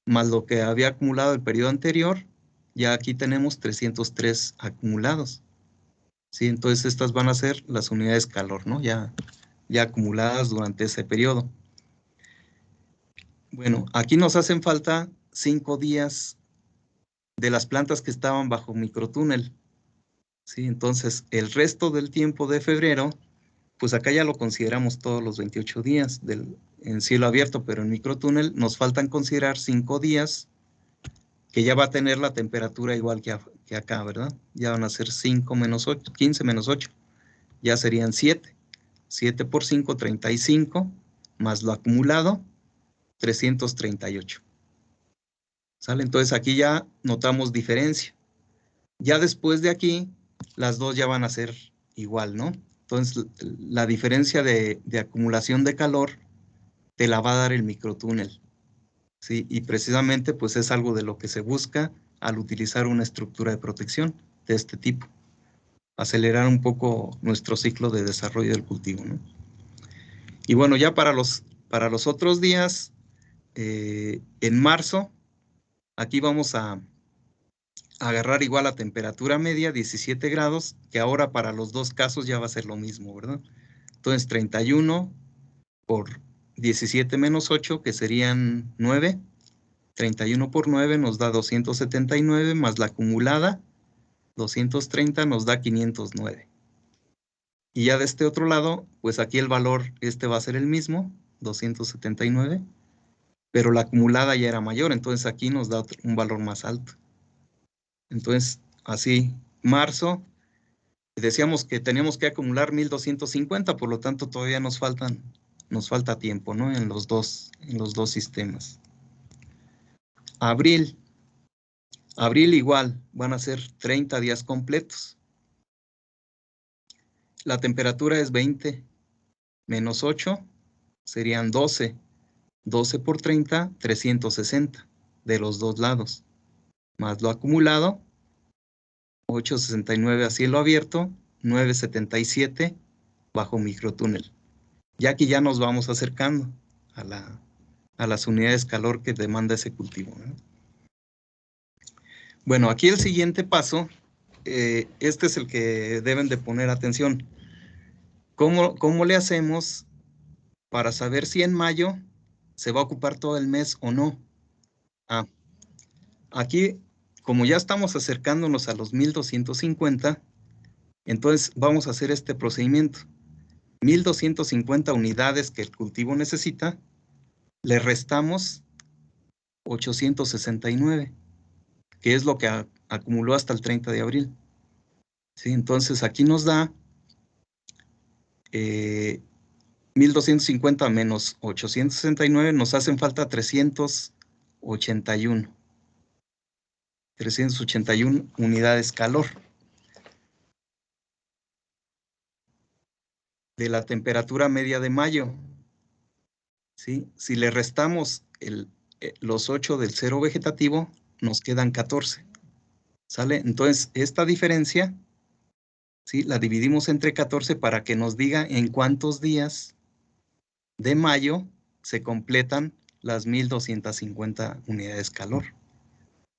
Más lo que había acumulado el periodo anterior, ya aquí tenemos 303 acumulados. ¿Sí? Entonces estas van a ser las unidades calor, ¿no? Ya acumuladas durante ese periodo. Bueno, aquí nos hacen falta 5 días de las plantas que estaban bajo microtúnel. ¿Sí? Entonces, el resto del tiempo de febrero pues acá ya lo consideramos todos los 28 días en cielo abierto, pero en microtúnel nos faltan considerar 5 días que ya va a tener la temperatura igual que acá, ¿verdad? Ya van a ser 5 menos 8, 15 menos 8, ya serían 7. 7 por 5, 35, más lo acumulado, 338. ¿Sale? Entonces aquí ya notamos diferencia. Ya después de aquí, las dos ya van a ser igual, ¿no? Entonces, la diferencia de acumulación de calor te la va a dar el microtúnel, ¿sí? Y precisamente, pues es algo de lo que se busca al utilizar una estructura de protección de este tipo. Acelerar un poco nuestro ciclo de desarrollo del cultivo, ¿no? Y bueno, ya para los otros días, en marzo, aquí vamos a agarrar igual a temperatura media, 17 grados, que ahora para los dos casos ya va a ser lo mismo, ¿verdad? Entonces, 31 por 17 menos 8, que serían 9. 31 por 9 nos da 279, más la acumulada, 230 nos da 509. Y ya de este otro lado, pues aquí el valor, va a ser el mismo, 279, pero la acumulada ya era mayor, entonces aquí nos da un valor más alto. Entonces, así, marzo, decíamos que teníamos que acumular 1250, por lo tanto todavía nos falta tiempo, ¿no? En los dos sistemas. Abril igual, van a ser 30 días completos. La temperatura es 20 menos 8, serían 12. 12 por 30, 360 de los dos lados. Más lo acumulado, 869 a cielo abierto, 977 bajo microtúnel. Ya aquí ya nos vamos acercando a las unidades calor que demanda ese cultivo, ¿no? Bueno, aquí el siguiente paso, este es el que deben de poner atención. ¿Cómo le hacemos para saber si en mayo se va a ocupar todo el mes o no? Aquí, como ya estamos acercándonos a los 1250, entonces vamos a hacer este procedimiento. 1250 unidades que el cultivo necesita, le restamos 869, que es lo que acumuló hasta el 30 de abril. ¿Sí? Entonces aquí nos da 1250 menos 869, nos hacen falta 381 unidades calor. De la temperatura media de mayo, ¿sí? Si le restamos los 8 del cero vegetativo, nos quedan 14, ¿sale? Entonces, esta diferencia, ¿sí? La dividimos entre 14 para que nos diga en cuántos días de mayo se completan las 1250 unidades calor.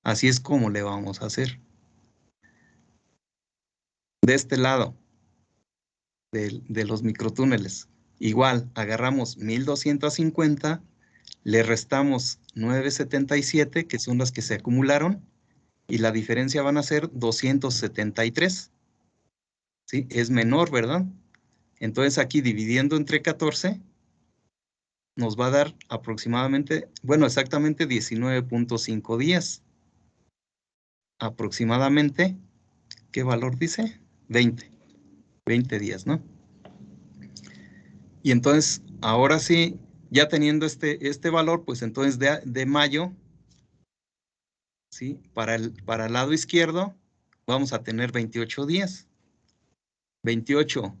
Así es como le vamos a hacer. De este lado, de los microtúneles, igual, agarramos 1250, le restamos 977, que son las que se acumularon, y la diferencia van a ser 273. ¿Sí? Es menor, ¿verdad? Entonces aquí dividiendo entre 14, nos va a dar aproximadamente, bueno, exactamente 19.5 días. Aproximadamente, ¿qué valor dice? 20 días, ¿no? Y entonces, ahora sí, ya teniendo este valor, pues entonces de mayo, ¿sí? Para el lado izquierdo, vamos a tener 28 días. 28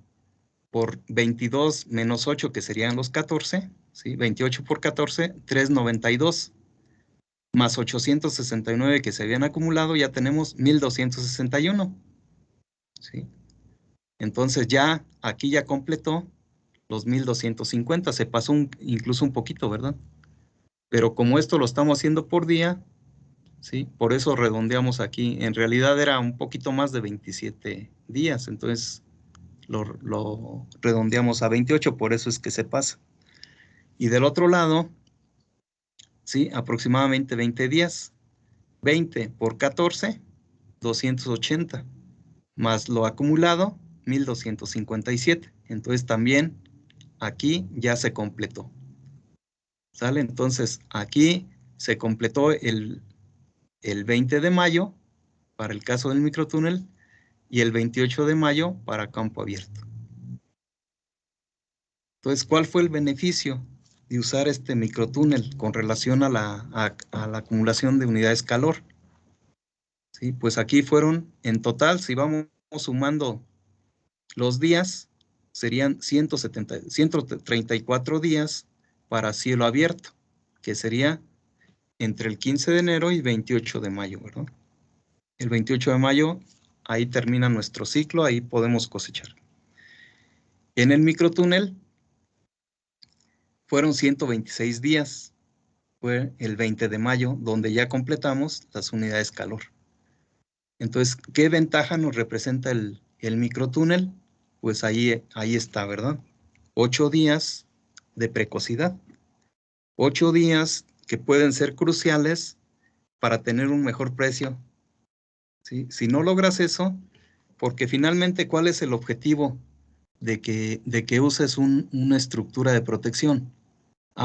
por 22 menos 8, que serían los 14, ¿sí? 28 por 14, 392. Más 869 que se habían acumulado, ya tenemos 1261. ¿Sí? Entonces ya, aquí ya completó los 1250, se pasó incluso un poquito, ¿verdad? Pero como esto lo estamos haciendo por día, ¿sí? Por eso redondeamos aquí. En realidad era un poquito más de 27 días, entonces lo redondeamos a 28, por eso es que se pasa. Y del otro lado, ¿sí? Aproximadamente 20 días. 20 por 14, 280. Más lo acumulado, 1257. Entonces también aquí ya se completó. ¿Sale? Entonces aquí se completó el 20 de mayo para el caso del microtúnel y el 28 de mayo para campo abierto. Entonces, ¿cuál fue el beneficio de usar este microtúnel con relación a la acumulación de unidades calor? ¿Sí? Pues aquí fueron, en total, si vamos sumando los días, serían 134 días para cielo abierto, que sería entre el 15 de enero y 28 de mayo, ¿verdad? El 28 de mayo, ahí termina nuestro ciclo, ahí podemos cosechar. En el microtúnel fueron 126 días, fue el 20 de mayo, donde ya completamos las unidades calor. Entonces, ¿qué ventaja nos representa el microtúnel? Pues ahí está, ¿verdad? 8 días de precocidad. 8 días que pueden ser cruciales para tener un mejor precio. ¿Sí? Si no logras eso, porque finalmente, ¿cuál es el objetivo de que uses una estructura de protección?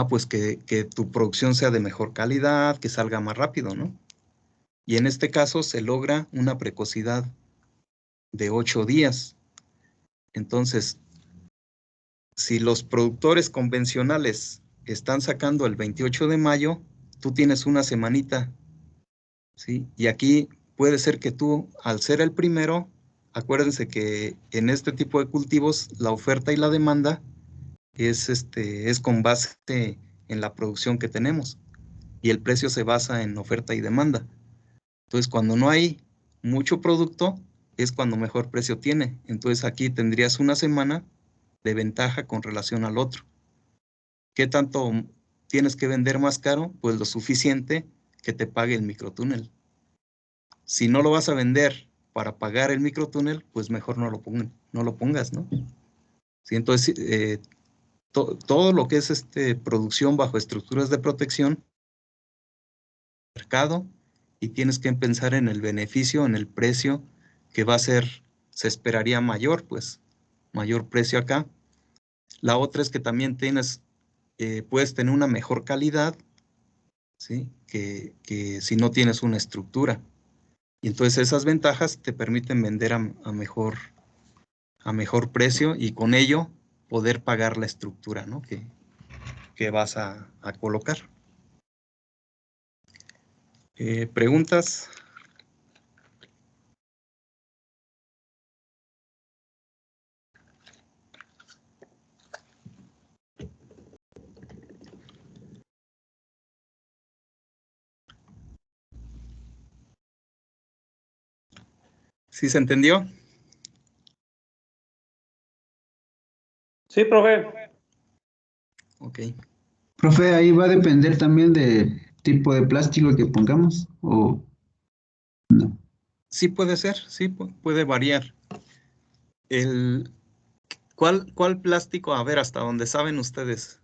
Pues que tu producción sea de mejor calidad, que salga más rápido, ¿no? Y en este caso se logra una precocidad de 8 días. Entonces, si los productores convencionales están sacando el 28 de mayo, tú tienes una semanita, ¿sí? Y aquí puede ser que tú, al ser el primero, acuérdense que en este tipo de cultivos la oferta y la demanda es con base en la producción que tenemos y el precio se basa en oferta y demanda. Entonces, cuando no hay mucho producto, es cuando mejor precio tiene. Entonces, aquí tendrías una semana de ventaja con relación al otro. ¿Qué tanto tienes que vender más caro? Pues lo suficiente que te pague el microtúnel. Si no lo vas a vender para pagar el microtúnel, pues mejor no lo pongas, ¿no? ¿Sí? Entonces, todo lo que es producción bajo estructuras de protección, mercado, y tienes que pensar en el beneficio, en el precio, que va a ser, se esperaría mayor, pues, mayor precio acá. La otra es que también puedes tener una mejor calidad, ¿sí? Que si no tienes una estructura. Y entonces esas ventajas te permiten vender a mejor precio y con ello poder pagar la estructura, ¿no? que vas a colocar. ¿Preguntas? ¿Sí se entendió? Sí, profe. Ok. Profe, ahí va a depender también del tipo de plástico que pongamos, o no. Sí puede ser, sí puede variar. ¿Cuál plástico? A ver, hasta donde saben ustedes.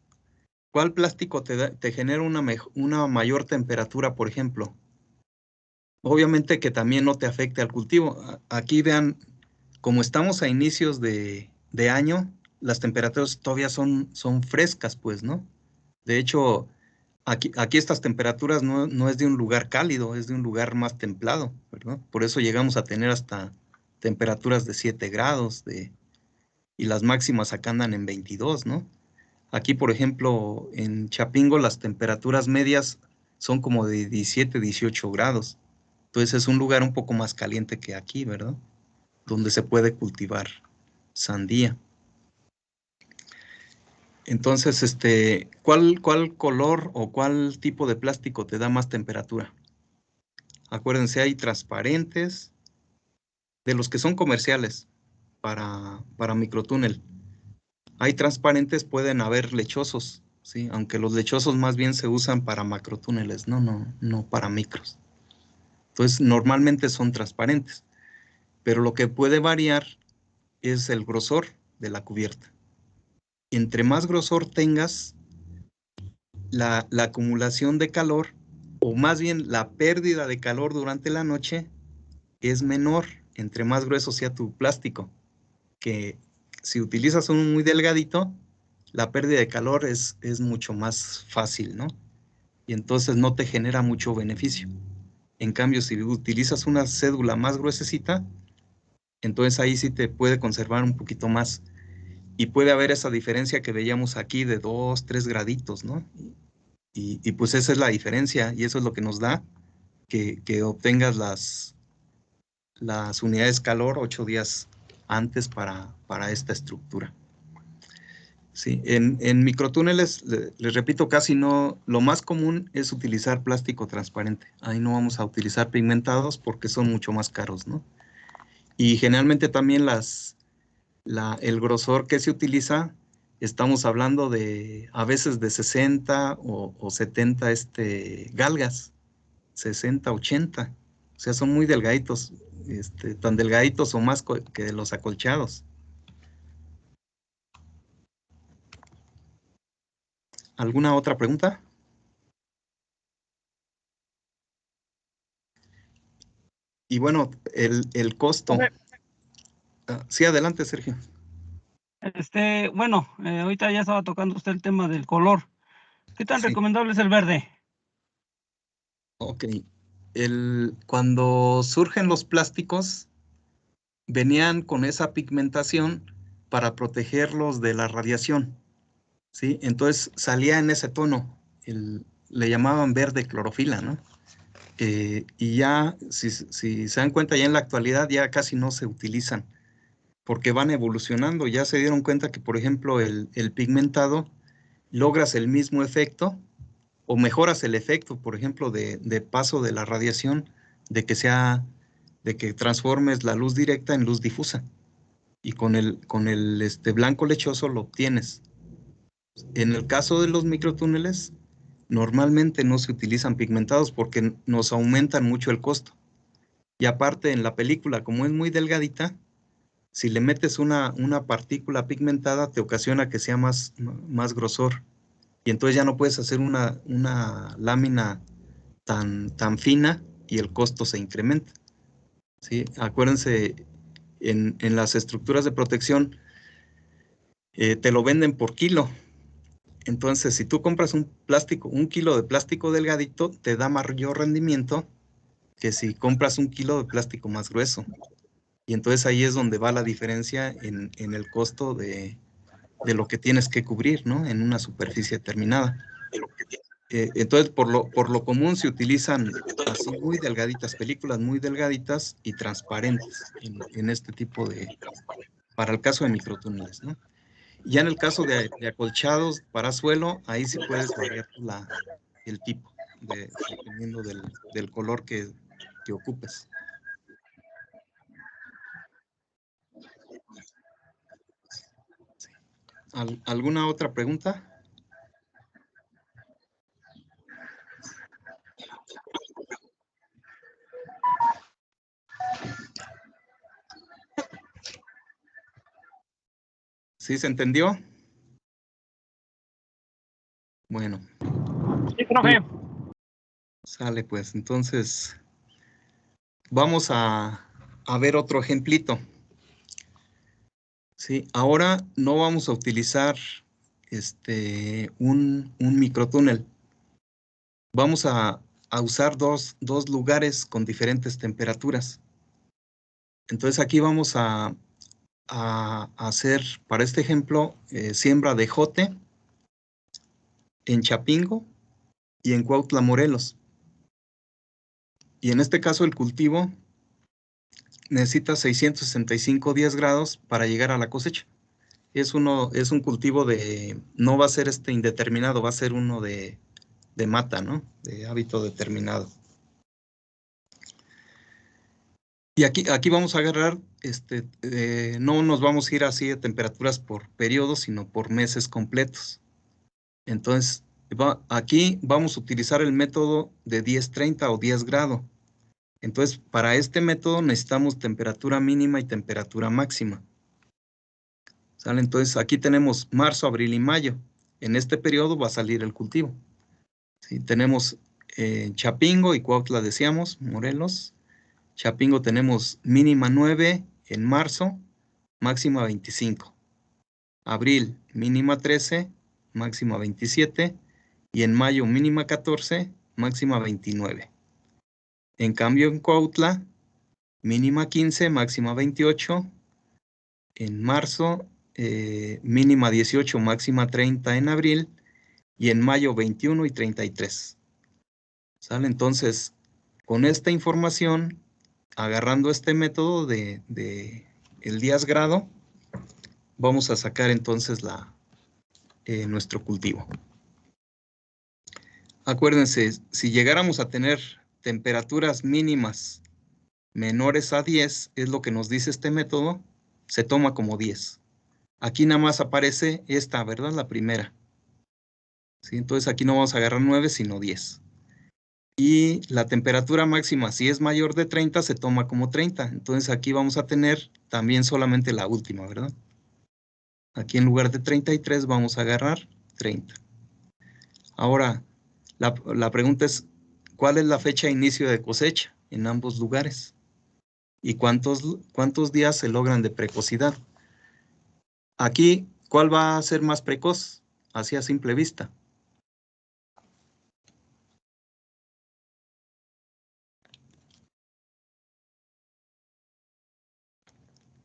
¿Cuál plástico te genera una mayor temperatura, por ejemplo? Obviamente que también no te afecte al cultivo. Aquí vean, como estamos a inicios de año, las temperaturas todavía son frescas, pues, ¿no? De hecho, aquí estas temperaturas no es de un lugar cálido, es de un lugar más templado, ¿verdad? Por eso llegamos a tener hasta temperaturas de 7 grados, y las máximas acá andan en 22, ¿no? Aquí, por ejemplo, en Chapingo las temperaturas medias son como de 17, 18 grados. Entonces es un lugar un poco más caliente que aquí, ¿verdad? Donde se puede cultivar sandía. Entonces, ¿cuál color o cuál tipo de plástico te da más temperatura? Acuérdense, hay transparentes, de los que son comerciales para microtúnel. Hay transparentes, pueden haber lechosos, ¿sí? Aunque los lechosos más bien se usan para macrotúneles, no para micros. Entonces, normalmente son transparentes, pero lo que puede variar es el grosor de la cubierta. Entre más grosor tengas, la acumulación de calor, o más bien la pérdida de calor durante la noche, es menor entre más grueso sea tu plástico. que si utilizas uno muy delgadito, la pérdida de calor es mucho más fácil, ¿no? Y entonces no te genera mucho beneficio. En cambio, si utilizas una cédula más gruesecita, entonces ahí sí te puede conservar un poquito más. Y puede haber esa diferencia que veíamos aquí de 2, 3 graditos, ¿no? Y pues esa es la diferencia y eso es lo que nos da que obtengas las unidades calor 8 días antes para esta estructura. Sí, en microtúneles, les repito, casi no, lo más común es utilizar plástico transparente. Ahí no vamos a utilizar pigmentados porque son mucho más caros, ¿no? Y generalmente también el grosor que se utiliza, estamos hablando de a veces de 60 o 70 galgas, 60, 80. O sea, son muy delgaditos, tan delgaditos o más que los acolchados. ¿Alguna otra pregunta? Y bueno, el costo. Profe, Sí, adelante, Sergio. bueno, ahorita ya estaba tocando usted el tema del color. ¿Qué tan Sí, recomendable es el verde? ok. Cuando surgen los plásticos, venían con esa pigmentación para protegerlos de la radiación, ¿sí? Entonces salía en ese tono, le llamaban verde clorofila, ¿no? Y ya, si se dan cuenta, ya en la actualidad ya casi no se utilizan, porque van evolucionando. Ya se dieron cuenta que, por ejemplo, el pigmentado logras el mismo efecto o mejoras el efecto, por ejemplo, de paso de la radiación, de que transformes la luz directa en luz difusa. Y con el blanco lechoso lo obtienes. En el caso de los microtúneles, normalmente no se utilizan pigmentados porque nos aumentan mucho el costo. Y aparte, en la película, como es muy delgadita, si le metes una partícula pigmentada, te ocasiona que sea más grosor. Y entonces ya no puedes hacer una lámina tan fina y el costo se incrementa, ¿sí? Acuérdense, en las estructuras de protección, te lo venden por kilo. Entonces, si tú compras un kilo de plástico delgadito, te da mayor rendimiento que si compras un kilo de plástico más grueso. Y entonces ahí es donde va la diferencia en el costo de lo que tienes que cubrir, ¿no? En una superficie determinada. Entonces, por lo común se utilizan así muy delgaditas, películas muy delgaditas y transparentes en este tipo para el caso de microtúneles, ¿no? Ya en el caso de acolchados para suelo, ahí sí puedes variar el tipo, dependiendo del color que ocupes. Sí. ¿Alguna otra pregunta? ¿Sí se entendió? Bueno, Sí, profe. sale pues. Entonces, vamos a ver otro ejemplito. Sí, ahora no vamos a utilizar un microtúnel. Vamos a usar dos lugares con diferentes temperaturas. Entonces aquí vamos a hacer, para este ejemplo, siembra de ejote en Chapingo y en Cuautla, Morelos. Y en este caso el cultivo necesita 665 días grados para llegar a la cosecha. Es un cultivo no va a ser indeterminado, va a ser uno de mata, ¿no? De hábito determinado. Y aquí vamos a agarrar, no nos vamos a ir así de temperaturas por periodos, sino por meses completos. Entonces, aquí vamos a utilizar el método de 10-30 o 10 grado. Entonces, para este método necesitamos temperatura mínima y temperatura máxima. ¿Sale? Entonces, aquí tenemos marzo, abril y mayo. En este periodo va a salir el cultivo. ¿Sí? Tenemos Chapingo y Cuautla, decíamos, Morelos. Chapingo tenemos mínima 9 en marzo máxima 25. Abril, mínima 13, máxima 27. Y en mayo, mínima 14, máxima 29. En cambio, en Cuautla, mínima 15, máxima 28. En marzo, mínima 18, máxima 30 en abril. Y en mayo, 21 y 33. ¿Sale? Entonces, con esta información, agarrando este método de el días grado, vamos a sacar entonces nuestro cultivo. Acuérdense, si llegáramos a tener temperaturas mínimas menores a 10, es lo que nos dice este método, se toma como 10. Aquí nada más aparece esta, ¿verdad? La primera. ¿Sí? Entonces aquí no vamos a agarrar 9, sino 10. Y la temperatura máxima, si es mayor de 30, se toma como 30. Entonces aquí vamos a tener también solamente la última, ¿verdad? Aquí en lugar de 33 vamos a agarrar 30. Ahora, la pregunta es, ¿cuál es la fecha de inicio de cosecha en ambos lugares? ¿Y cuántos días se logran de precocidad? Aquí, ¿cuál va a ser más precoz? Así a simple vista.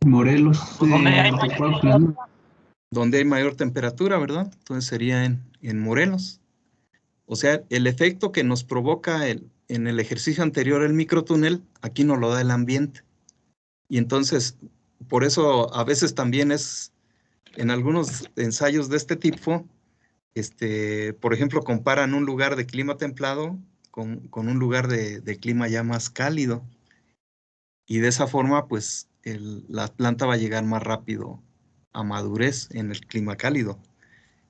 Morelos, Pues donde hay Cuautla, ¿no? Donde hay mayor temperatura, ¿verdad? Entonces sería en Morelos. O sea, el efecto que nos provoca en el ejercicio anterior el microtúnel, aquí nos lo da el ambiente. Y entonces, por eso a veces también en algunos ensayos de este tipo, por ejemplo, comparan un lugar de clima templado con un lugar de clima ya más cálido. Y de esa forma, pues, la planta va a llegar más rápido a madurez en el clima cálido.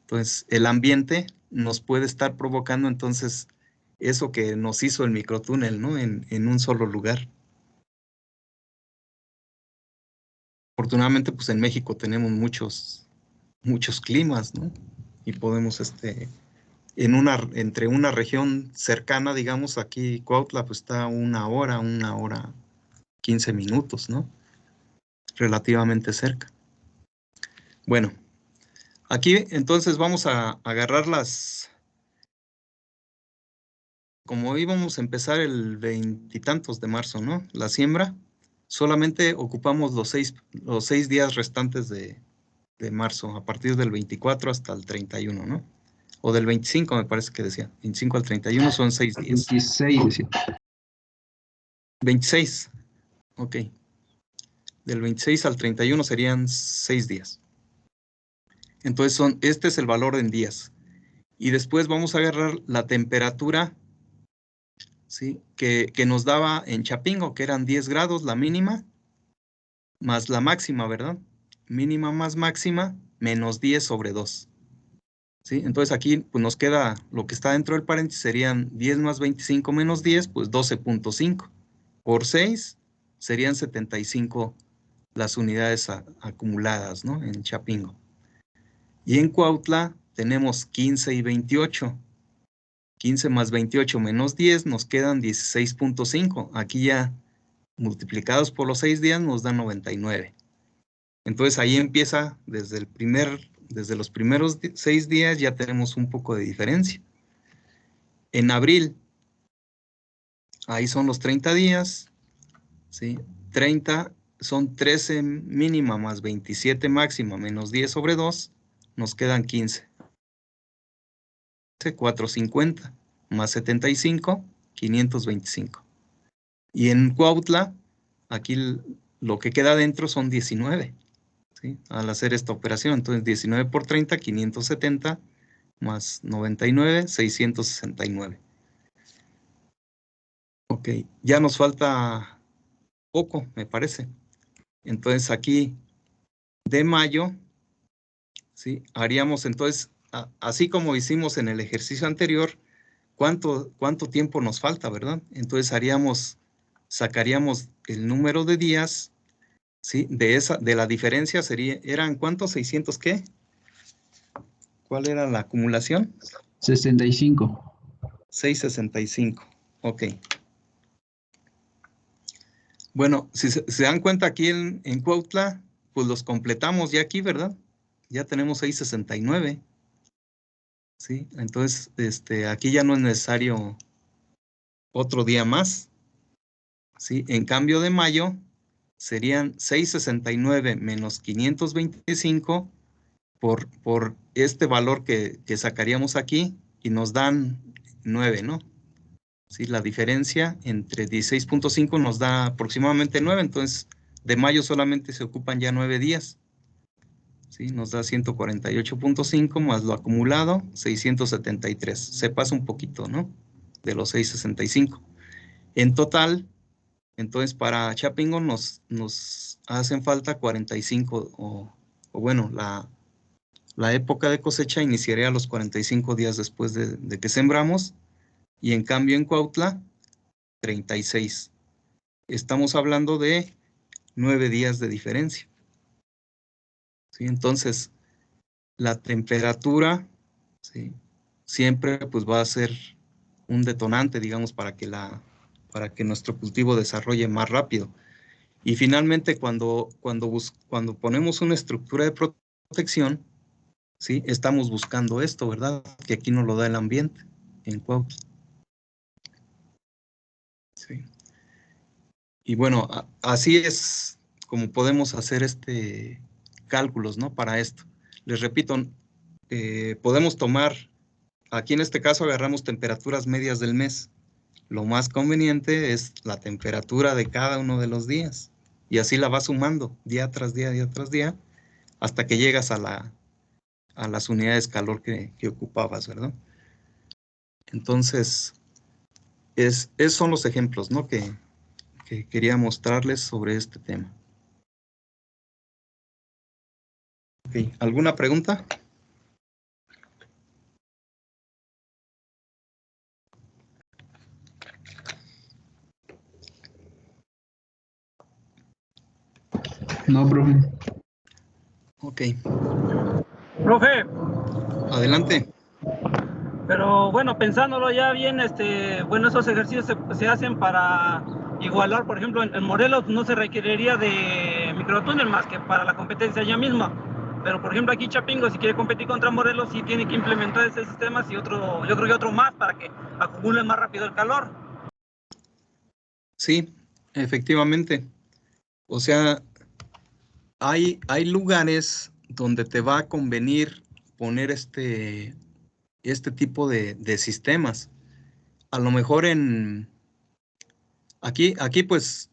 Entonces, el ambiente nos puede estar provocando entonces eso que nos hizo el microtúnel, ¿no? En un solo lugar. Afortunadamente, pues en México tenemos muchos climas, ¿no? Y podemos, entre una región cercana, digamos, aquí Cuautla, pues está 1 hora, 15 minutos, ¿no? Relativamente cerca. Bueno, aquí entonces vamos a agarrar como íbamos a empezar el 20 y tantos de marzo, ¿no? La siembra, solamente ocupamos los seis días restantes de marzo, a partir del 24 hasta el 31, ¿no? O del 25 me parece que decía. 25 al 31 son 6 días. 26, decía. 26, ok. Del 26 al 31 serían 6 días. Entonces este es el valor en días. Y después vamos a agarrar la temperatura, ¿sí? que nos daba en Chapingo, que eran 10 grados la mínima, más la máxima, ¿verdad? Mínima más máxima, menos 10 sobre 2. ¿Sí? Entonces aquí pues, nos queda lo que está dentro del paréntesis, serían 10 más 25 menos 10, pues 12.5. Por 6 serían 75 las unidades acumuladas, ¿no? En Chapingo. Y en Cuautla tenemos 15 y 28. 15 más 28 menos 10 nos quedan 16.5. Aquí ya multiplicados por los 6 días nos dan 99. Entonces ahí empieza desde los primeros 6 días ya tenemos un poco de diferencia. En abril, ahí son los 30 días, ¿sí? 30 son 13 mínima más 27 máxima menos 10 sobre 2, nos quedan 15. 450 más 75, 525. Y en Cuautla, aquí lo que queda dentro son 19, ¿sí? Al hacer esta operación, entonces 19 por 30, 570, más 99, 669. Ok, ya nos falta poco, me parece. Entonces aquí de mayo, ¿sí? Haríamos entonces, así como hicimos en el ejercicio anterior, ¿cuánto tiempo nos falta, verdad? Entonces sacaríamos el número de días, ¿sí? De la diferencia ¿eran cuántos? ¿600 qué? ¿Cuál era la acumulación? 65. 665, ok. Bueno, si se dan cuenta aquí en Cuautla, pues los completamos ya aquí, ¿verdad? Ya tenemos 669. ¿Sí? Entonces, aquí ya no es necesario otro día más. ¿Sí? En cambio de mayo, serían 669 menos 525 por este valor que sacaríamos aquí y nos dan 9, ¿no? ¿Sí? La diferencia entre 16.5 nos da aproximadamente 9, entonces de mayo solamente se ocupan ya 9 días. ¿Sí? Nos da 148.5 más lo acumulado, 673. Se pasa un poquito, ¿no? De los 665. En total, entonces para Chapingo nos hacen falta 45, o bueno, la época de cosecha iniciaría a los 45 días después de que sembramos, y en cambio en Cuautla, 36. Estamos hablando de 9 días de diferencia. ¿Sí? Entonces, la temperatura, ¿sí?, siempre pues va a ser un detonante, digamos, para que nuestro cultivo desarrolle más rápido. Y finalmente, cuando ponemos una estructura de protección, ¿sí?, estamos buscando esto, ¿verdad? Que aquí nos lo da el ambiente en Cuautla. Sí. Y bueno, así es como podemos hacer cálculos, ¿no? Para esto. Les repito, podemos tomar, aquí en este caso agarramos temperaturas medias del mes. Lo más conveniente es la temperatura de cada uno de los días. Y así la vas sumando día tras día, hasta que llegas a las unidades de calor que ocupabas, ¿verdad? Entonces, esos son los ejemplos, ¿no?, que quería mostrarles sobre este tema. Okay. ¿Alguna pregunta? No, profe. Ok. Profe, Adelante. pero bueno, pensándolo ya bien, bueno, esos ejercicios se hacen para igualar, por ejemplo, en Morelos no se requeriría de microtúnel más que para la competencia ya misma. Pero, por ejemplo, aquí Chapingo, si quiere competir contra Morelos, sí tiene que implementar ese sistema y otro, yo creo que otro más para que acumule más rápido el calor. Sí, efectivamente. O sea, hay lugares donde te va a convenir poner este tipo de sistemas. A lo mejor aquí pues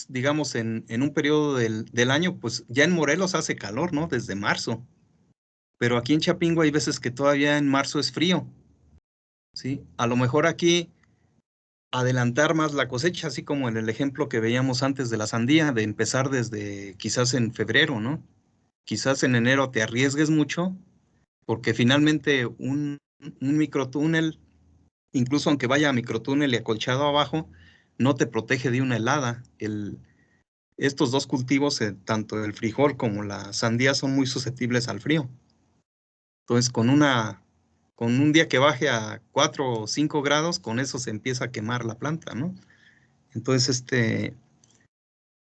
digamos, en un periodo del año, pues ya en Morelos hace calor, ¿no? Desde marzo. Pero aquí en Chapingo hay veces que todavía en marzo es frío, ¿sí? A lo mejor aquí adelantar más la cosecha, así como en el ejemplo que veíamos antes de la sandía, de empezar desde quizás en febrero, ¿no? Quizás en enero te arriesgues mucho, porque finalmente un microtúnel, incluso aunque vaya a microtúnel y acolchado abajo, no te protege de una helada. Estos dos cultivos, tanto el frijol como la sandía, son muy susceptibles al frío. Entonces, con un día que baje a 4 o 5 grados, con eso se empieza a quemar la planta, ¿no? Entonces,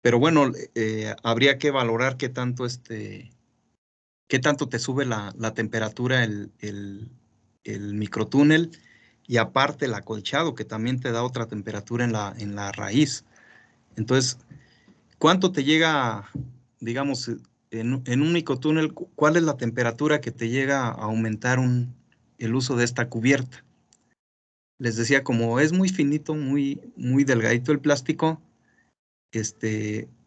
pero bueno, habría que valorar qué tanto te sube la temperatura el microtúnel, y aparte el acolchado, que también te da otra temperatura en la raíz. Entonces, ¿cuánto te llega, digamos, en un microtúnel, cuál es la temperatura que te llega a aumentar el uso de esta cubierta? Les decía, como es muy finito, muy, muy delgadito el plástico,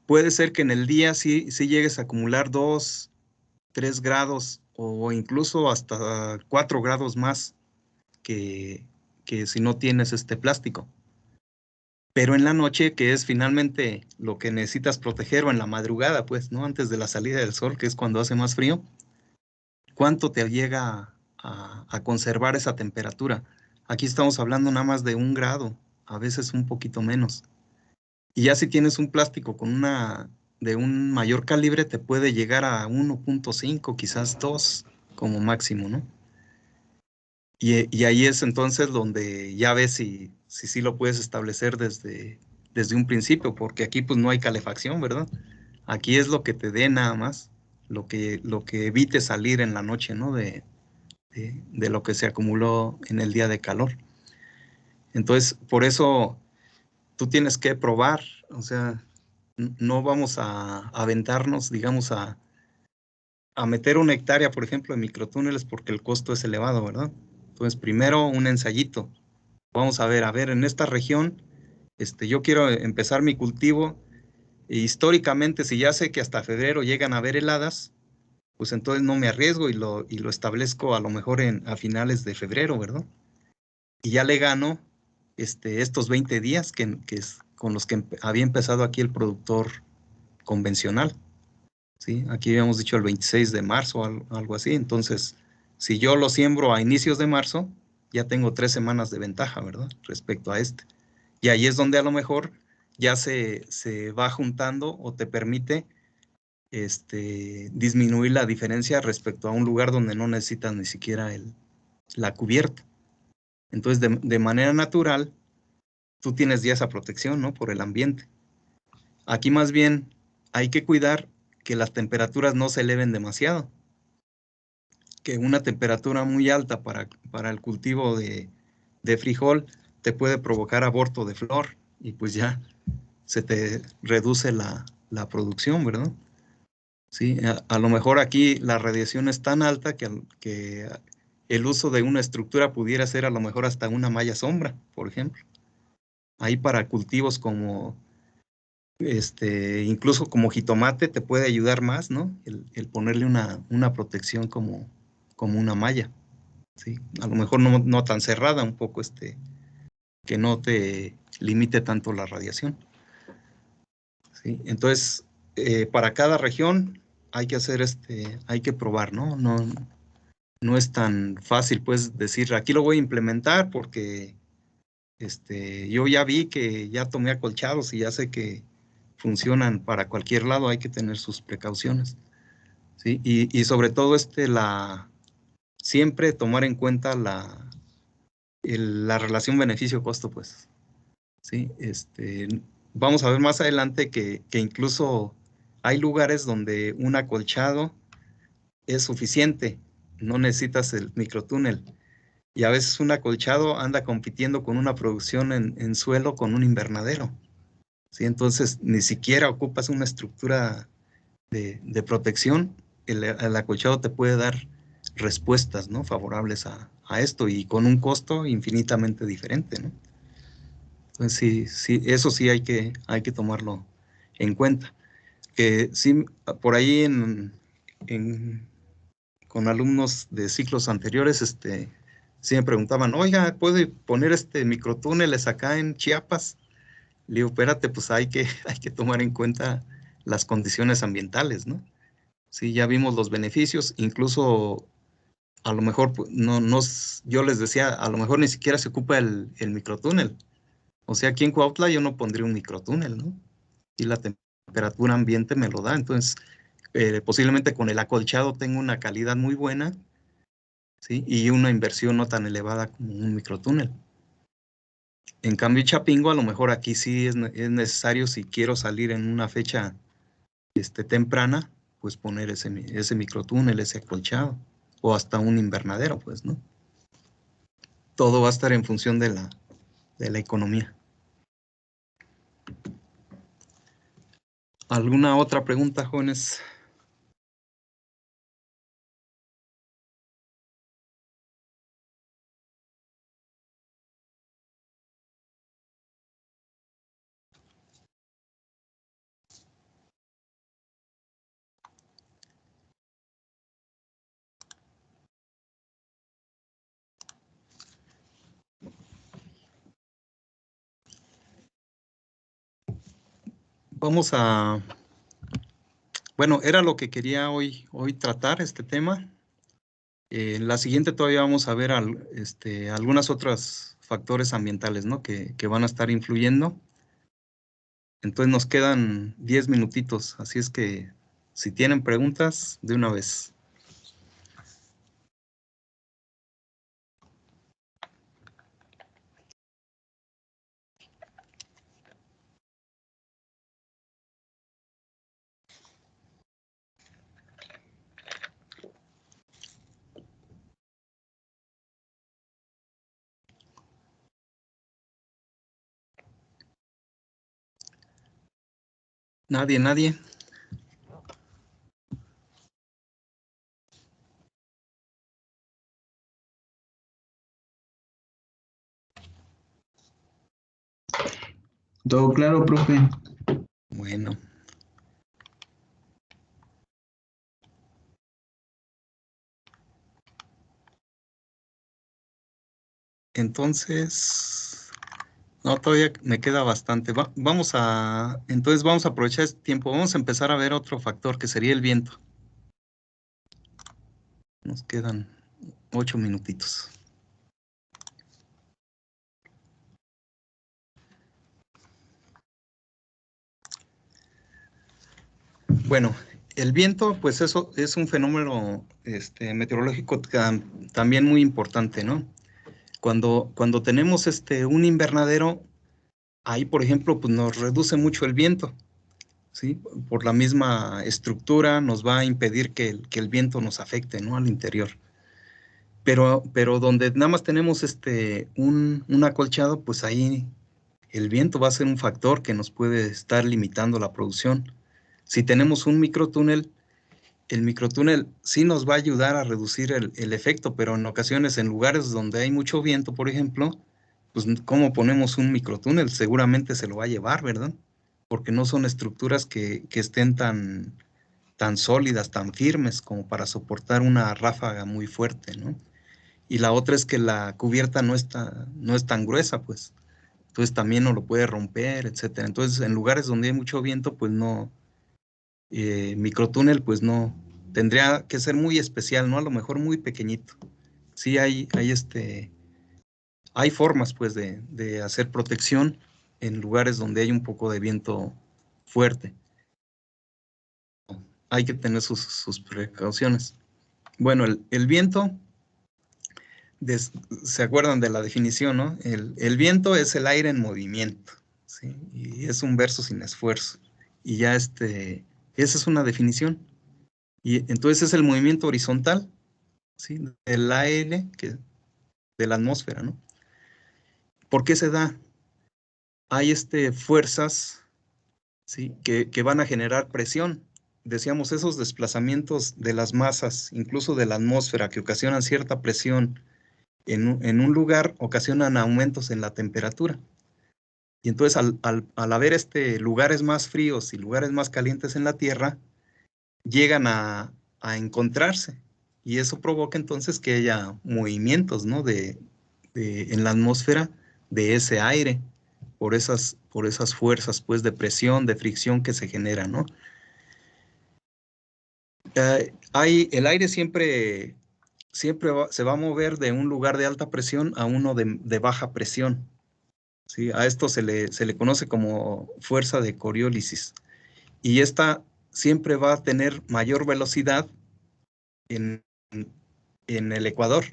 puede ser que en el día sí llegues a acumular 2, 3 grados o incluso hasta 4 grados más que si no tienes este plástico. Pero en la noche, que es finalmente lo que necesitas proteger, o en la madrugada, pues, ¿no? Antes de la salida del sol, que es cuando hace más frío, ¿cuánto te llega a conservar esa temperatura? Aquí estamos hablando nada más de 1 grado, a veces un poquito menos. Y ya si tienes un plástico de un mayor calibre, te puede llegar a 1.5, quizás 2 como máximo, ¿no? Y ahí es entonces donde ya ves si lo puedes establecer desde un principio, porque aquí pues no hay calefacción, ¿verdad? Aquí es lo que te dé nada más, lo que evite salir en la noche, ¿no? De lo que se acumuló en el día de calor. Entonces, por eso tú tienes que probar, o sea, no vamos a aventarnos, digamos, a meter una hectárea, por ejemplo, en microtúneles porque el costo es elevado, ¿verdad? Entonces, primero un ensayito. Vamos a ver, en esta región, yo quiero empezar mi cultivo. E históricamente, si ya sé que hasta febrero llegan a haber heladas, pues entonces no me arriesgo y lo establezco a lo mejor a finales de febrero, ¿verdad? Y ya le gano estos 20 días que es con los que había empezado aquí el productor convencional. ¿Sí? Aquí habíamos dicho el 26 de marzo o algo así. Entonces, si yo lo siembro a inicios de marzo, ya tengo 3 semanas de ventaja, ¿verdad? Respecto a este. Y ahí es donde a lo mejor ya se va juntando o te permite disminuir la diferencia respecto a un lugar donde no necesitas ni siquiera la cubierta. Entonces, de manera natural, tú tienes ya esa protección, ¿no? Por el ambiente. Aquí más bien hay que cuidar que las temperaturas no se eleven demasiado. Que una temperatura muy alta para el cultivo de frijol te puede provocar aborto de flor y pues ya se te reduce la producción, ¿verdad? Sí, a lo mejor aquí la radiación es tan alta que el uso de una estructura pudiera ser a lo mejor hasta una malla sombra, por ejemplo. Ahí para cultivos como incluso como jitomate te puede ayudar más, ¿no? El ponerle una protección como una malla, ¿sí? A lo mejor no tan cerrada, un poco que no te limite tanto la radiación, ¿sí? Entonces, para cada región hay que hacer hay que probar, ¿no? No es tan fácil, pues, decir, aquí lo voy a implementar porque yo ya vi que ya tomé acolchados y ya sé que funcionan para cualquier lado, hay que tener sus precauciones, ¿sí? Y sobre todo siempre tomar en cuenta la relación beneficio-costo, pues, ¿sí? Vamos a ver más adelante que incluso hay lugares donde un acolchado es suficiente, no necesitas el microtúnel. Y a veces un acolchado anda compitiendo con una producción en suelo con un invernadero, ¿sí? Entonces, ni siquiera ocupas una estructura de protección. El acolchado te puede dar respuestas, ¿no? Favorables a esto y con un costo infinitamente diferente, ¿no? Entonces, sí, eso sí hay que tomarlo en cuenta. Que sí, por ahí con alumnos de ciclos anteriores, sí me preguntaban, oiga, ¿puede poner microtúneles acá en Chiapas? Le digo, espérate, pues hay que tomar en cuenta las condiciones ambientales, ¿no? Sí, ya vimos los beneficios, incluso a lo mejor, pues, yo les decía, a lo mejor ni siquiera se ocupa el microtúnel. O sea, aquí en Cuautla yo no pondría un microtúnel, ¿no? Y la temperatura ambiente me lo da, entonces posiblemente con el acolchado tengo una calidad muy buena, ¿sí? Y una inversión no tan elevada como un microtúnel. En cambio, Chapingo, a lo mejor aquí sí es necesario, si quiero salir en una fecha temprana, pues poner ese microtúnel, ese acolchado, o hasta un invernadero, pues, ¿no? Todo va a estar en función de la economía. ¿Alguna otra pregunta, jóvenes? Vamos bueno, era lo que quería hoy tratar, este tema. En la siguiente todavía vamos a ver algunos otros factores ambientales, ¿no? Que van a estar influyendo. Entonces nos quedan 10 minutitos, así es que si tienen preguntas, de una vez. Nadie. Todo claro, profe. Bueno. Entonces, no, todavía me queda bastante. Entonces vamos a aprovechar este tiempo. Vamos a empezar a ver otro factor que sería el viento. Nos quedan 8 minutitos. Bueno, el viento, pues eso es un fenómeno meteorológico también muy importante, ¿no? Cuando tenemos un invernadero, ahí, por ejemplo, pues nos reduce mucho el viento, ¿sí? Por la misma estructura nos va a impedir que el viento nos afecte, ¿no? Al interior. Pero donde nada más tenemos un acolchado, pues ahí el viento va a ser un factor que nos puede estar limitando la producción. Si tenemos un microtúnel, el microtúnel sí nos va a ayudar a reducir el efecto, pero en ocasiones en lugares donde hay mucho viento, por ejemplo, pues ¿cómo ponemos un microtúnel? Seguramente se lo va a llevar, ¿verdad? Porque no son estructuras que estén tan sólidas, tan firmes como para soportar una ráfaga muy fuerte, ¿no? Y la otra es que la cubierta no es tan gruesa, pues. Entonces también no lo puede romper, etcétera. Entonces, en lugares donde hay mucho viento, pues no, microtúnel, pues no, tendría que ser muy especial, ¿no? A lo mejor muy pequeñito. Sí, hay formas, pues, de hacer protección en lugares donde hay un poco de viento fuerte. Hay que tener sus precauciones. Bueno, el viento, ¿se acuerdan de la definición, no? El viento es el aire en movimiento, ¿sí? Y es un verso sin esfuerzo. Y ya esa es una definición. Y entonces es el movimiento horizontal, ¿sí? Del aire, de la atmósfera, ¿no? ¿Por qué se da? Hay fuerzas, ¿sí? que van a generar presión. Decíamos, esos desplazamientos de las masas, incluso de la atmósfera, que ocasionan cierta presión en un lugar, ocasionan aumentos en la temperatura. Y entonces al haber lugares más fríos y lugares más calientes en la Tierra, llegan a encontrarse. Y eso provoca entonces que haya movimientos, ¿no? En la atmósfera de ese aire, por esas fuerzas, pues, de presión, de fricción que se generan, ¿no? El aire siempre se va a mover de un lugar de alta presión a uno de baja presión, ¿sí? A esto se le conoce como fuerza de Coriolis. Y esta siempre va a tener mayor velocidad en el ecuador,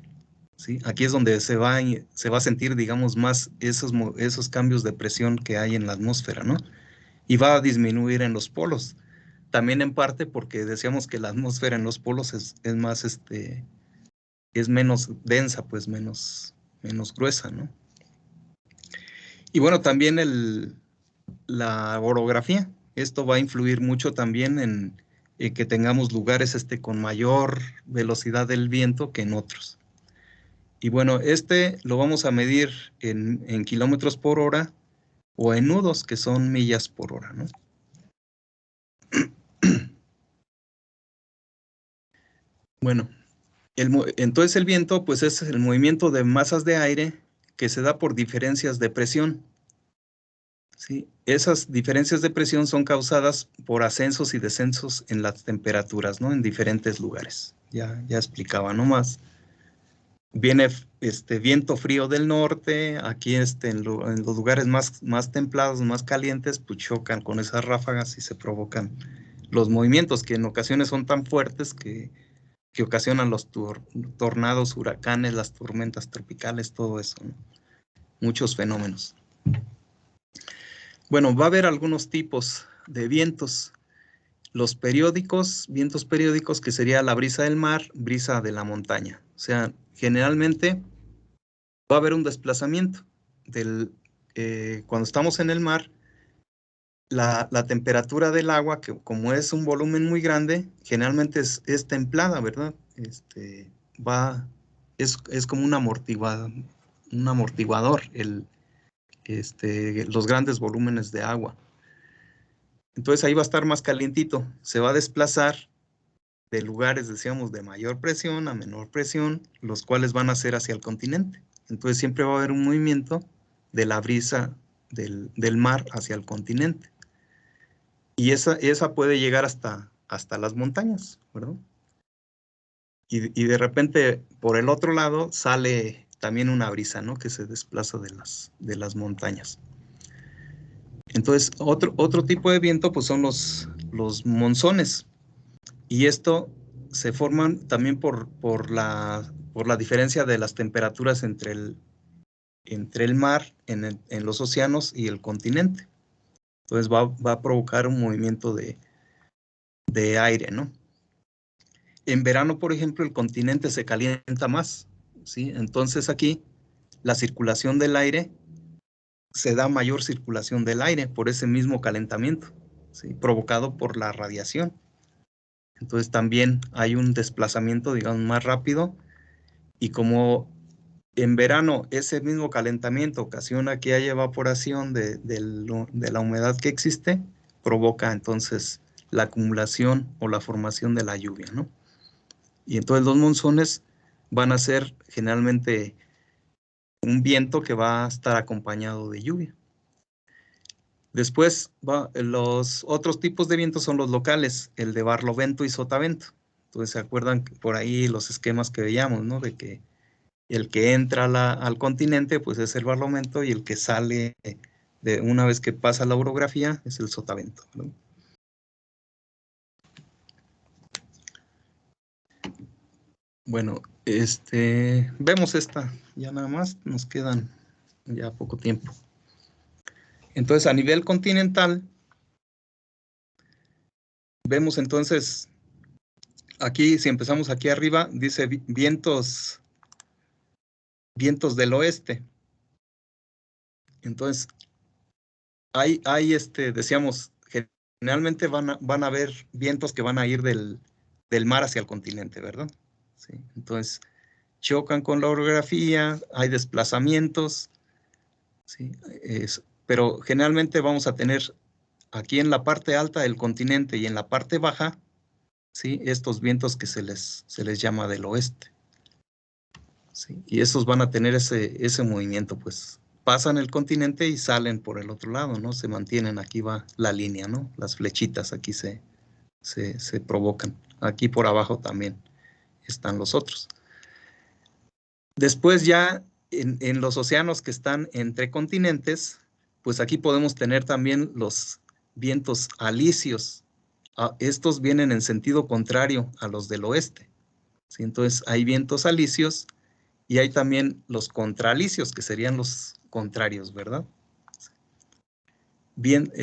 ¿sí? Aquí es donde se va a sentir, digamos, más esos cambios de presión que hay en la atmósfera, ¿no? Y va a disminuir en los polos. También en parte porque decíamos que la atmósfera en los polos es más, es menos densa, pues menos gruesa, ¿no? Y bueno, también la orografía. Esto va a influir mucho también en que tengamos lugares con mayor velocidad del viento que en otros. Y bueno, lo vamos a medir en kilómetros por hora o en nudos, que son millas por hora, ¿no? Bueno, entonces el viento, pues es el movimiento de masas de aire que se da por diferencias de presión, ¿sí? Esas diferencias de presión son causadas por ascensos y descensos en las temperaturas, ¿no? En diferentes lugares. Ya explicaba nomás. Viene viento frío del norte, aquí en los lugares más templados, más calientes, pues chocan con esas ráfagas y se provocan los movimientos que en ocasiones son tan fuertes que ocasionan los tornados, huracanes, las tormentas tropicales, todo eso, ¿no? Muchos fenómenos. Bueno, va a haber algunos tipos de vientos. Los vientos periódicos, que sería la brisa del mar, brisa de la montaña. O sea, generalmente va a haber un desplazamiento cuando estamos en el mar, la temperatura del agua, que como es un volumen muy grande, generalmente es templada, ¿verdad? Es como un amortiguador los grandes volúmenes de agua. Entonces ahí va a estar más calientito, se va a desplazar de lugares, decíamos, de mayor presión a menor presión, los cuales van a ser hacia el continente. Entonces siempre va a haber un movimiento de la brisa del mar hacia el continente. Y esa puede llegar hasta las montañas, ¿verdad? Y de repente, por el otro lado, sale también una brisa, ¿no? Que se desplaza de las montañas. Entonces, otro tipo de viento, pues son los monzones. Y esto se forman también por la diferencia de las temperaturas entre el mar, en los océanos y el continente. Entonces va a provocar un movimiento de aire, ¿no? En verano, por ejemplo, el continente se calienta más, ¿sí? Entonces aquí la circulación del aire, se da mayor circulación del aire por ese mismo calentamiento, ¿sí? Provocado por la radiación. Entonces también hay un desplazamiento, digamos, más rápido, y como en verano ese mismo calentamiento ocasiona que haya evaporación de la humedad que existe, provoca entonces la acumulación o la formación de la lluvia, ¿no? Y entonces los monzones van a ser generalmente un viento que va a estar acompañado de lluvia. Después, los otros tipos de vientos son los locales, el de barlovento y sotavento. Entonces, ¿se acuerdan por ahí los esquemas que veíamos, ¿no? De que el que entra al continente, pues es el barlovento, y el que sale una vez que pasa la orografía es el sotavento, ¿no? Bueno, vemos esta, ya nada más, nos quedan ya poco tiempo. Entonces, a nivel continental, vemos entonces, aquí, si empezamos aquí arriba, dice vientos del oeste. Entonces, decíamos, generalmente van a haber vientos que van a ir del mar hacia el continente, ¿verdad? Sí. Entonces, chocan con la orografía, hay desplazamientos, ¿sí? Pero generalmente vamos a tener aquí en la parte alta del continente y en la parte baja, ¿sí? Estos vientos que se les llama del oeste, ¿sí? Y esos van a tener ese movimiento, pues pasan el continente y salen por el otro lado, ¿no? Se mantienen, aquí va la línea, ¿no? Las flechitas aquí se provocan. Aquí por abajo también están los otros. Después ya en los océanos que están entre continentes, pues aquí podemos tener también los vientos alisios. Estos vienen en sentido contrario a los del oeste, ¿sí? Entonces hay vientos alisios y hay también los contralisios, que serían los contrarios, ¿verdad? Bien,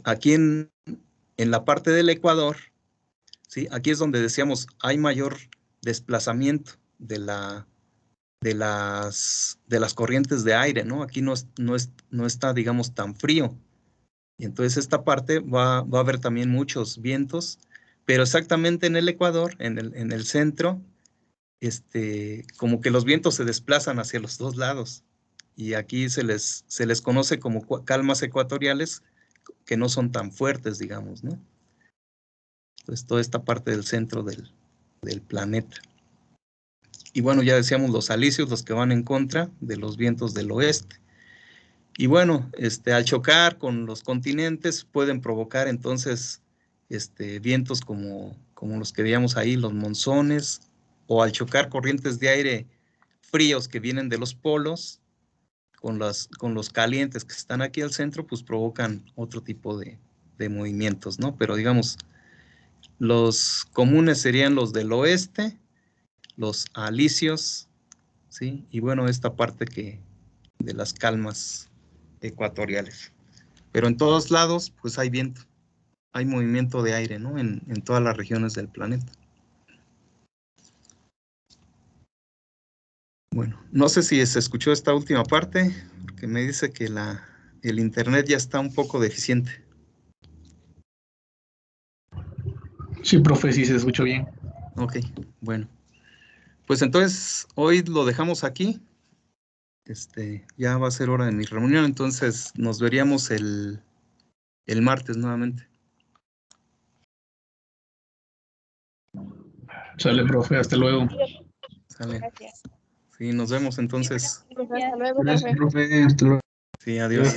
aquí en la parte del Ecuador, ¿sí? Aquí es donde decíamos hay mayor desplazamiento de las corrientes de aire, ¿no? Aquí no está, digamos, tan frío. Y entonces esta parte va a haber también muchos vientos, pero exactamente en el Ecuador, en el centro, como que los vientos se desplazan hacia los dos lados. Y aquí se les conoce como calmas ecuatoriales, que no son tan fuertes, digamos, ¿no? Entonces toda esta parte del centro del planeta. Y bueno, ya decíamos los alisios, los que van en contra de los vientos del oeste. Y bueno, al chocar con los continentes pueden provocar entonces vientos como los que veíamos ahí, los monzones, o al chocar corrientes de aire fríos que vienen de los polos con los calientes que están aquí al centro, pues provocan otro tipo de movimientos, ¿no? Pero digamos, los comunes serían los del oeste, los alisios, ¿sí? Y bueno, esta parte de las calmas ecuatoriales. Pero en todos lados, pues hay viento, hay movimiento de aire, ¿no? En todas las regiones del planeta. Bueno, no sé si se escuchó esta última parte, porque me dice que el internet ya está un poco deficiente. Sí, profe, sí se escuchó bien. Ok, bueno. Pues entonces, hoy lo dejamos aquí. Ya va a ser hora de mi reunión, entonces nos veríamos el martes nuevamente. Sale, profe, hasta luego. ¿Sale? Gracias. Sí, nos vemos entonces. Hasta luego, Gracias, profe. profe. Hasta luego. Sí, adiós.